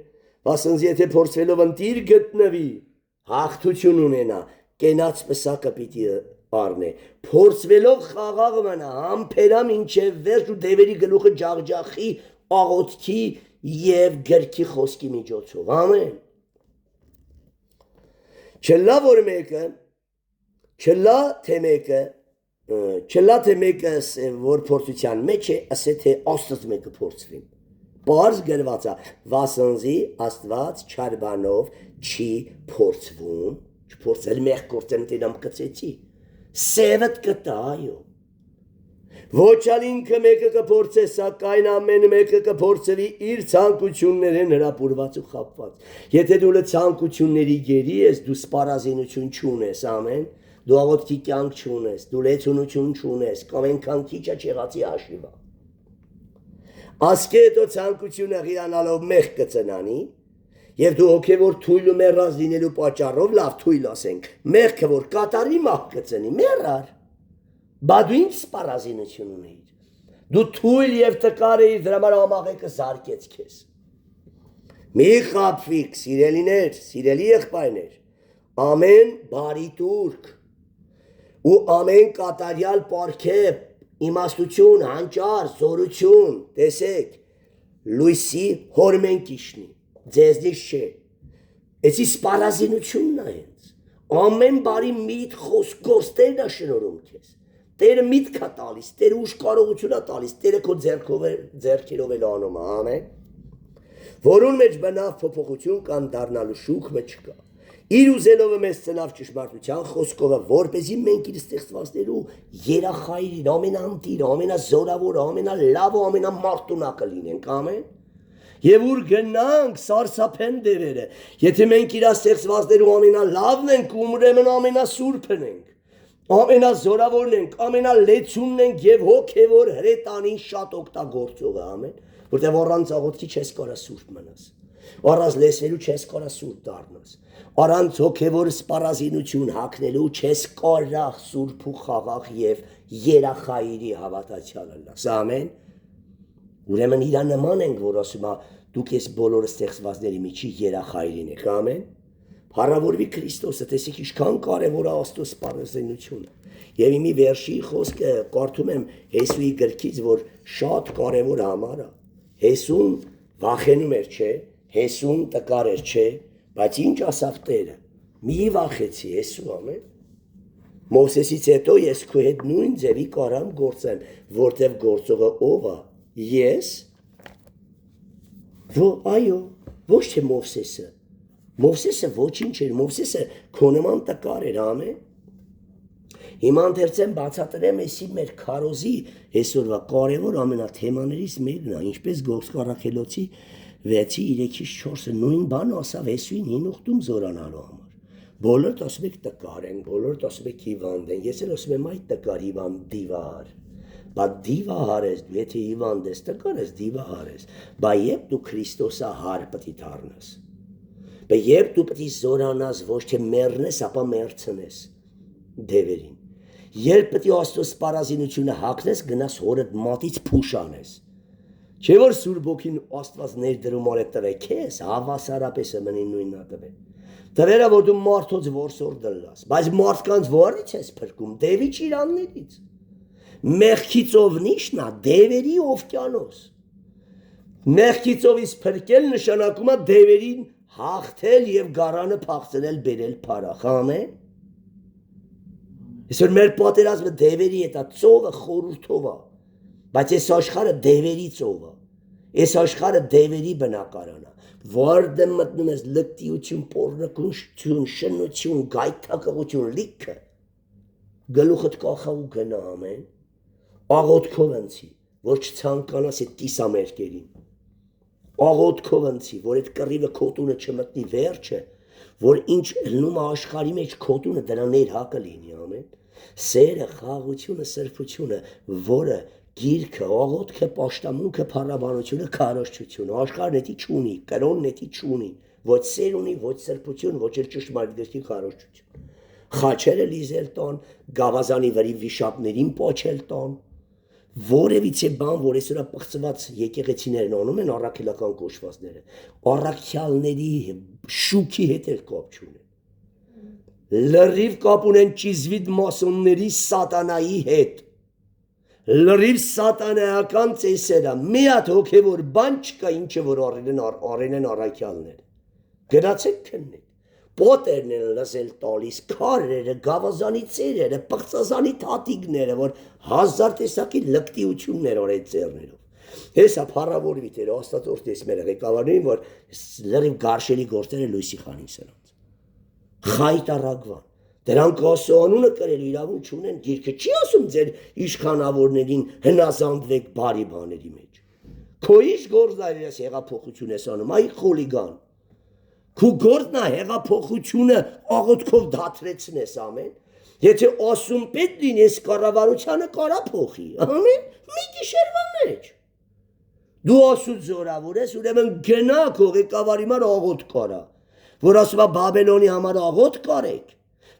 S1: վասնզի եթե փորձվելով ընտիր գտնվի, հաղթություն ունենա, կենաց պսակը պիտի առնե, փորձվելով խաղաղ մնա, ամփերա մինչև վերջ ու դևերի գլուխը ջաղջախի, աղոթքի եւ գրքի խոսքի միջոցով, ամեն։ Չլա որ մեկը, չլա թե մեկը որ փորձության մեջ է, ասե թե Աստված մեկը փորձվի։ Պարզ գրված է, վասնզի Աստված չար բանով չի փորձվում, չփորձել մեղ գործեն դինամ կծեցի։ Սևդ կտա այո։ Ոչ ալ ինքը մեկը կփորձե, սակայն ամեն մեկը կփորձվի իր ցանկությունները նրա բուրված ու խապված։ Եթե դու ցանկությունների գերի ես, դու սպառազինություն չունես, ամեն։ Դու աղոթքի կյանք չունես, դու լեցունություն չունես, կամ այնքան քիչ է չեղածի հաշիվա։ Ասկետո ցանկությունը հիանալով մեղ կծնանի, եւ դու հոգեոր թույլ ու մեռած լինելու պատճառով լավ թույլ ասենք, մեղքը որ կատարի մահ կծնի, մեռար։ Բա դու ինչ սպառազինություն ունեիր։ Դու թույլ եւ տկար էիր, դրա համար ամաղեկը զարկեց քեզ։ Մի խաբվիկ, սիրելիներ, սիրելի եղբայրներ, ամեն բարի տուրք ու ամեն կատարյալ պարգև, իմաստություն, հանճար, զորություն, տեսեք, լույսի հորմենքիշնի, ձեզնից չէ, էսի սպառազինությունն է հենց, ամեն բարի միտ խոսք գործերն է շնորհում քեզ, Տերը միտք է տալիս, Տերը ուժ կարողություն է տալիս, Տերը քո ձեռքերով էլ անում է, ամեն, որուն մեջ բնավ փոփոխություն կան դառնալու շուքը չկա։ Իր ուզելով մեզ ծնավ ճշմարտության խոսքովը, որպեսզի մենք իր ստեղծվածներու երախայրին, ամենանտիր, ամենազորավոր, ամենալավ ու ամենամարտունակը լինենք, ամեն։ Եվ ուր գնանք սարսափեն դերերը, եթե մենք իր ստեղծվածներու ամենալավն ենք, ուրեմն ամենասուրբն ենք, ամենազորավորն ենք, ամենալեցունն ենք եւ հոգեոր հրետանին շատ օգտագործողը, ամեն, որտեղ առանց աղոթքի չես կարա սուրբ մնաս, առանց լեսվելու չես կարա սուրբ դառնաս, առանց հոգեոր սպառազինություն հագնելու չես կարա սուրբ ու խաղաղ եւ երախայրի հավատացյալ լաս, ամեն։ Ուրեմն իրա նման ենք, որ ասում է դուք ես բոլորը ստեղծվածների միջի երախայրին եք, ամեն։ Փառավորվի Քրիստոսը, տեսեք ինչքան կարևոր է Աստծո սպառազինությունը։ Եվ մի վերջի խոսքը կարդում եմ Հեսուի գրքից, որ շատ կարևոր համար է։ Հեսուն վախենում էր, չէ, Հեսուն տկար էր, չէ, բայց ինչ ասավ Տերը։ Մի վախեցի, Հեսու, ամեն։ Մովսեսից հետո ես քո հետ նույն ձևի կարամ գործեմ, որտեղ գործողը ով է։ Ես։ Այո, ոչ թե Մովսեսը։ Մովսեսը ոչինչ էր, Մովսեսը քո նման տկար էր, ամեն։ Հիմա ընթերցեմ բացատրեմ էսի մեր քարոզի այսօրվա կարևոր ամենաթեմաներից մեկն է, ինչպես Գործառաքելոցի 6:3-4-ը նույն բանը ասավ Հեսուին հին ուխտում զորանալու համար։ Բոլորդ ասում եք տկար են, բոլորդ ասում եք հիվանդ են, ես էլ ասում եմ այդ տկար հիվանդ դիվար։ Բա դիվահար ես, եթե հիվանդ ես, տկար ես, դիվահար ես, բա երբ դու Քրիստոսա հար պտի դառնաս։ Բայց երբ դու պետք է զորանաս, ոչ թե մեռնես, ապա մեռցնես դևերին։ Երբ պետք է Աստծո սպառազինությունը հագնես, գնաս հորդ մատից փուշ անես։ Չէ որ Սուրբ Ոգին Աստված ներդրում արե տվե քեզ, հավասարապես է մնի նույնն տվե։ Տվերա որ դու մարդոց որսոր դլաս, բայց մարդկանց որից ես փրկում, դևի ճիրաններից։ Մեղքից ովնիշն է, դևերի օվկիանոս։ Մեղքից ովից փրկել նշանակում է դևերին հաղթել եւ գարանը փախցնել բերել փարախ, ամեն։ Այսօր մեր պատերազմը դևերի հետ է, ծովը խորհրդով է, բայց այս աշխարհը դևերի ծով է, այս աշխարհը դևերի բնակարան է, որտեղ մտնում ես լկտիություն, պոռնկություն, շնություն, գայթակղություն, լիքը, գլուխդ կախա ու գնա, ամեն, աղոթքով ընցի, որ չցանկանաս այդ կիսամերկերին, աղոթքով ընցի, որ այդ կռիվը քո տունը չմտնի վերջը, որ ինչ լնում է աշխարհի մեջ քո տունը դրա ներհակը լինի, ամեն։ Սերը, խաղաղությունը, սրբությունը, որը գիրքը, աղոթքը, պաշտամունքը, փառաբանությունը, քարոզչությունը, աշխարհն էդի չունի, կրոնն էդի չունի, ոչ սեր ունի, ոչ սրբություն, ոչ էլ ճշմարիտ գրքի քարոզչություն։ Խաչերը լիզել տան, գավազանի վրի վիշապներին պոչել տան, որևիցե բան, որ այսօր պղծված եկեղեցիներն անում են առաքելական կոչվածները, առաքյալների շուքի հետ էլ կապ չունեն։ Լրիվ կապ ունեն ճիզվիտ մասոնների սատանայի հետ։ Լրիվ սատանայական ծեսերը, մի հատ հոգևոր բան չկա, ինչը որ արել են առաքյալները։ Գնացեք քննեք։ Պոտերն են լսել տալիս, քարերը, գավազանի ծերերը, պղծազանի թաթիկները, որ 1000 տեսակի լկտիություններ օրեն ծերներով։ Հեսա փառավորվի Տեր Աստծո ես մեր ղեկավարներին, որ լրիվ գարշելի գործերը լույսի խանին սրանց։ Խայտարագվան, Դրանք Աստծո անունը կրելու իրավունք չունեն։ Գիրքը չի ասում ձեր իշխանավորներին հնազանդվեք բարի բաների մեջ։ Քո ինչ գործն է ես հեղափոխություն ես անում, այ խոլիգան։ Քո գործն է հեղափոխությունը աղոթքով դադրեցնես ամեն։ Եթե ասում պետք լինես կառավարությանը կարա փոխի, ամեն մի գիշերվա մեջ։ Դու ասում զորավոր ես, ուրեմն գնա քո ղեկավարի մար աղոթք կարա, որ ասում է Բաբելոնի համար աղոթք կարեք,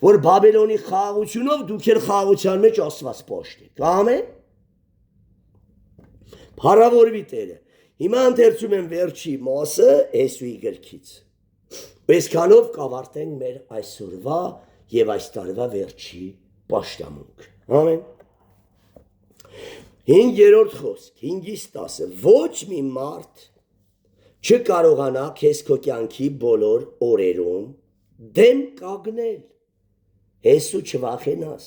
S1: որ Բաբելոնի խաղաղությունով դուք էլ խաղաղության մեջ Աստված պաշտեք, ամեն։ Փառավորվի Տերը։ Հիմա ընթերցում եմ վերջի մասը Էսուի գրքից։ Այսքանով կավարտենք մեր այսօրվա եւ այս տարվա վերջի պաշտամունք։ Ամեն։ 5-րդ խոսք 5-ից 10 ոչ մի մարդ չկարողանա քեզ քո կյանքի բոլոր օրերում դեմ կանգնել։ Հեսու չվախենաս,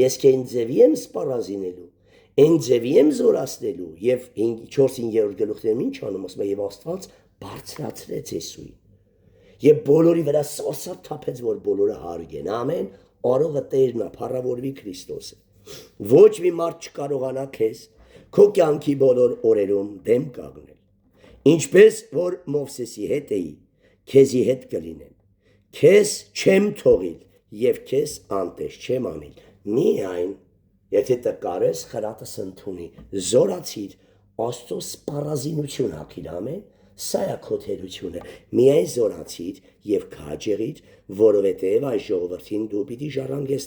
S1: ես քեզ ձևի եմ սպառազինելու, այն ձևի եմ զորացնելու եւ 4-5-րդ գլուխներում ինչ անում ասում է եւ Աստված բարձրացրեց Հեսուին։ Եվ բոլորի վրա սարսափ թափեց, որ բոլորը հարգեն, ամեն, արողը Տերն է, փառավորվի Քրիստոսը։ Ոչ մի մարդ չկարողանա քեզ քո կյանքի բոլոր օրերում դեմ կանգնել։ Ինչպես որ Մովսեսի հետ էի, քեզի հետ կլինեմ։ Քեզ չեմ թողիլ եւ քեզ անտես չեմ անիլ։ Միայն եթե տկարես խրատս ընդունի, զորացիր Աստծո սպառազինություն հագիր, ամեն։ Սա է քո թերությունը, միայն զորացիր եւ քաջեղիր, որովհետեւ այս ժողովրդին դու պիտի ժառանգես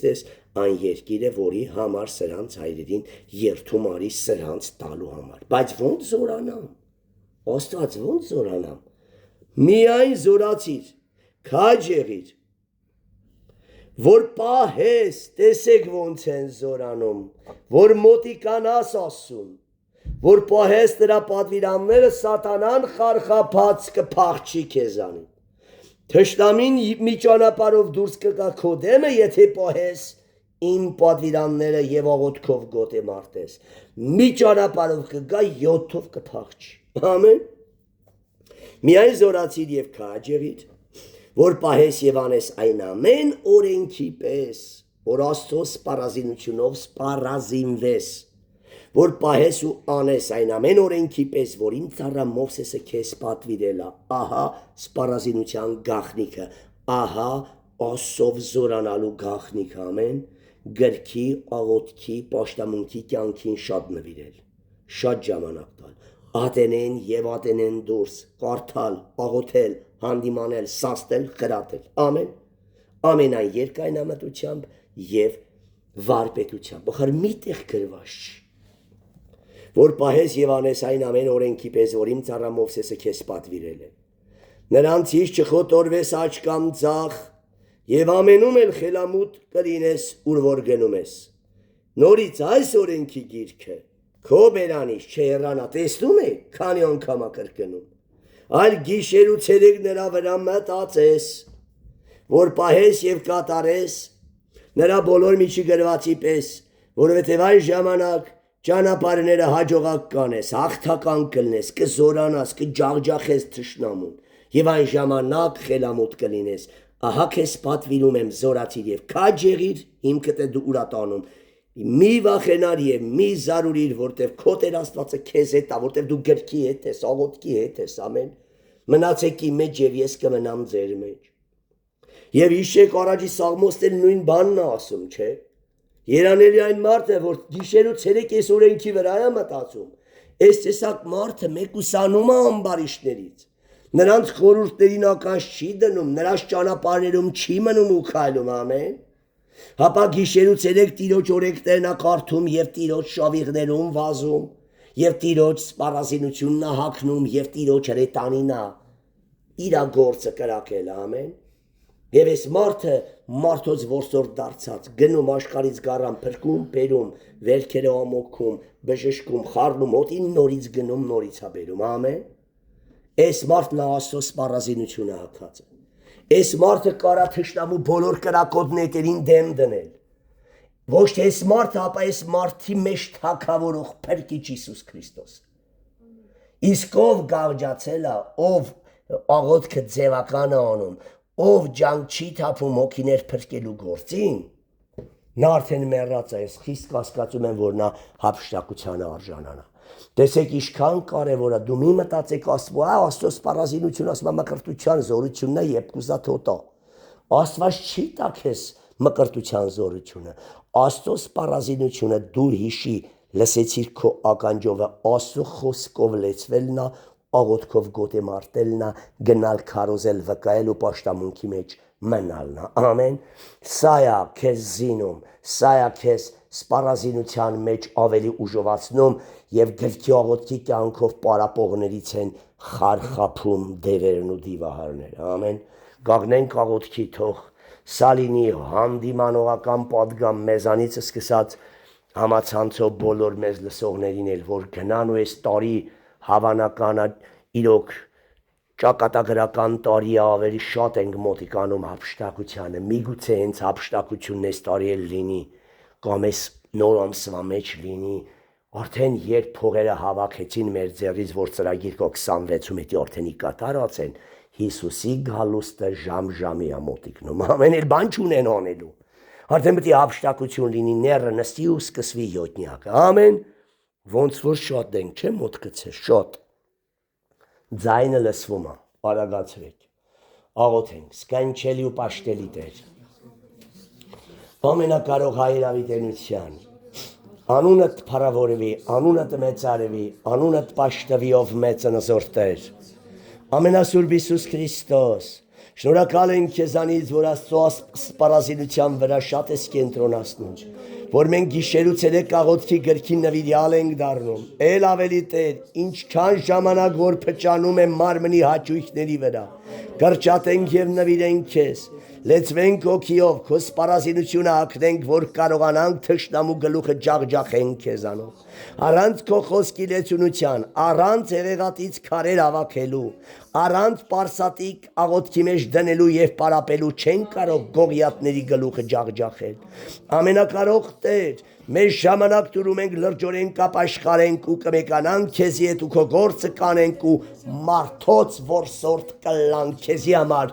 S1: այն երկիրը, որի համար սրանց հայրերին երթում արի սրանց տալու համար։ Բայց ո՞նց զորանամ։ Աստված ո՞նց զորանամ։ Միայն զորացիր, քաջեղիր, որ պահես, տեսեք ոնց են զորանում, որ մոտիկանաս ասում, որ պահես նրա պատվիրանները սատանան խարխափած կփախչի քեզանին։ Թշնամին մի ճանապարհով դուրս կգա քո դեմը, եթե պահես իմ պատվիրանները եւ աղոթքով գոտե մարտես։ Մի ճանապարհով կգա 7-ով կփախչի։ Ամեն։ Միայն զորացիր եւ քաջեղիր, որ պահես եւ անես այն ամեն օրենքի պես, որ Աստծո սպառազինությունով սպառազինվես, որ պահես ու անես այն ամեն օրենքի պես, որ իմ ծառա Մովսեսը քեզ պատվիրել է, ահա սպառազինության գաղտնիքը, ահա Աստծով զորանալու գաղտնիքը, ամեն, գրքի, աղոթքի, պաշտամունքի կյանքին շատ նվիրել, շատ ժամանակ տալ, ատենեն եւ ատենեն դուրս, կարդալ, աղոթել, հանդիմանել, սաստել, խրատել, ամեն, ամենայն երկայնամտությամբ եւ վարպետությամբ, բխար միտեղ գրված չի, որ պահես եւ անես այն ամեն օրենքի պես, որ իմ ծառա Մովսեսը քեզ պատվիրել է։ Նրանցից չխոտորվես աջ կամ ձախ եւ ամենում էլ խելամուտ կլինես, ուր որ գնում ես։ Նորից այս օրենքի գիրքը քո բերանից չհեռանա, տեսնում եք, քանի անգամ կրկնում, այլ գիշեր ու ցերեկ նրա վրա մտածես, որ պահես եւ կատարես նրա բոլոր միջի գրվածի պես, որովհետեւ այն ժամանակ ճանապարհները հաջողակ կանես, հաղթական կլնես, կզորանաս, կջախջախես թշնամուն, եւ այն ժամանակ խելամուտ կլինես։ Ահա քեզ պատվիրում եմ զորացիր եւ քաջեղիր, հիմքդ է դու ուրատանում։ Մի վախենար եւ մի զարուրիր, որտեվ քո Տեր Աստվածը քեզ հետ է, որտեվ դու գրքի հետ ես, աղոթքի հետ ես, ամեն։ Մնացեք իմ մեջ եւ ես կմնամ ձեր մեջ։ Եվ հիշեք առաջի Սաղմոստել նույն բանն է ասում, չէ՞։ Երանելի այն մարդը, որ գիշեր ու ցերեկ այս օրենքի վրա է մտածում, այս տեսակ մարդը մեկուսանում է ամբարիշներից, նրանց խորհուրդներին ականջ չի դնում, նրանց ճանապարհներում չի մնում ու քայլում, ամեն։ Հապա գիշեր ու ցերեկ Տիրոջ օրենքներն է կարդում եւ Տիրոջ շավիղներում վազում, եւ Տիրոջ սպառազինությունն է հագնում եւ Տիրոջ հրետանին է իր գործը կրակել, ամեն։ Եվ այս մարդը մարդոց որսորդ դարձած, գնում աշխարից գարան, փրկում, բերում, վերքերը ամոքում, բժշկում, խառնում, օտին նորից գնում, նորից է բերում, ամեն։ Այս մարդն է Աստծո սպառազինությունը հագած։ Այս մարդը կարա թշնամու բոլոր կրակոտ նետերին դեմ դնել։ Ոչ թե այս մարդը, ապա այս մարդի մեջ թագավորող փրկիչ Հիսուս Քրիստոս։ Իսկ ով գաղջացել է, ով աղոթքը ձևական է անում, ով ջանք չի թափում հոգիներ փրկելու գործին, նա արդեն մեռած է, ես խիստ կասկածում եմ, որ նա հափշտակությանը արժանանա։ Տեսեք, ինչքան կարևոր է, դու մի մտածեք Աստծո սպառազինությունը, ասում է մկրտության զորությունն է, երբ կուզա թոտա։ Աստված չի տա քեզ մկրտության զորությունը։ Աստծո սպառազինությունը դու հիշի, լսեցիր քո ականջովը, Աստծո խոսքով լեցվելն է, աղոթքով գոտե մարտելն է, գնալ քարոզել, վկայել ու պաշտամունքի մեջ մնալն է։ Ամեն։ Սա է քեզ զինում, սա է քեզ սպառազինության մեջ ավելի ուժովացնում եւ գրքի աղոթքի կյանքով պարապողներից են խարխափում դևերն ու դիվահարները։ Ամեն։ Գաղնենք աղոթքի, թող սա լինի հանդիմանողական պատգամ մեզանից սկսած համացանցով բոլոր մեզ լսողներին էլ, որ գնան ու այս տարի հավանականը իրոք ճակատագրական տարի ավելի շատ ենք մոտիկանում հափշտակությանը, միգուցե հենց հափշտակությունն այս տարի էլ լինի, կամ այս նոր ամսվա մեջ լինի, արդեն երբ փողերը հավաքեցին մեր ձեռից, որ ծրագիր կա 26-ում էդի արդեն կատարած են, Հիսուսի գալուստը ժամ-ժամի է մոտիկնում, ամեն էլ բան չունեն անելու, արդեն պետք է հափշտակություն լինի, նեռը նստի ու սկսվի յոթնյակը, ամեն, ոնց որ շատ ենք, չէ՞ մոտ գցես, շատ, ձայնը լսվում է, արագացրեք, աղոթենք, սքանչելի ու պաշտելի Տեր, ամենակարող հայրավիտենության, անունդ փառավորվի, անունդ մեծարվի, անունդ պաշտվի, ով մեծ նզոր Տեր, ամենասուրբ Հիսուս Քրիստոս, շնորհակալ ենք քեզանից, որ Աստծո սպառազինության վրա շատ ես կենտրոնացնում, որ մենք գիշերուց երեկ աղոթքի գրքին նվիրյալ ենք դառնում, ել ավելի Տեր, ինչքան ժամանակ որ փճանում եմ մարմնի հաճույքների վրա, կրճատենք եւ նվիրենք քեզ, լեցվենք հոգիով, քո սպառազինությունը հագնենք, որ կարողանանք թշնամու գլուխը ջախջախենք քեզանով, առանց քո խոսքի լեցունության, առանց եղեղատից քարեր հավաքելու, առանց պարսատիկ աղոթքի մեջ դնելու եւ պարապելու չեն կարող գողիատների գլուխը ջախջախել։ Ամենակարող Տեր, մեր ժամանակ տուրում ենք լրջորեն կապաշխարենք ու կմեկանանք քեզի հետ ու քո գործը կանենք ու մարդոց որսորդ կլանք քեզի համար,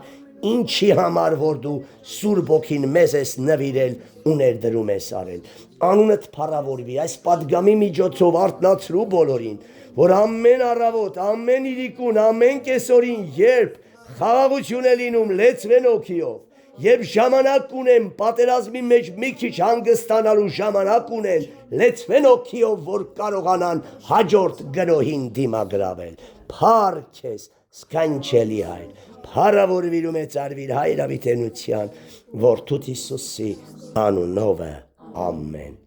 S1: ինչի համար որ դու Սուրբ Ոգին մեզ ես նվիրել ու ներդրում ես արել։ Անունդ փառավորվի, այս պատգամի միջոցով արթնացրու բոլորին, որ ամեն առավոտ, ամեն իրիկուն, ամեն կեսօրին, երբ խաղաղություն է լինում, լեցվեն հոգիով, երբ ժամանակ ունեն պատերազմի մեջ մի քիչ հանգստանալու ժամանակ ունեն, լեցվեն հոգիով, որ կարողանան հաջորդ գրոհին դիմագրավել։ Փառք քեզ, սքանչելի Հայր, փառավորվիր ու մեծարվիր հայրավիտենության, Որդուդ Հիսուսի անունով, ամեն։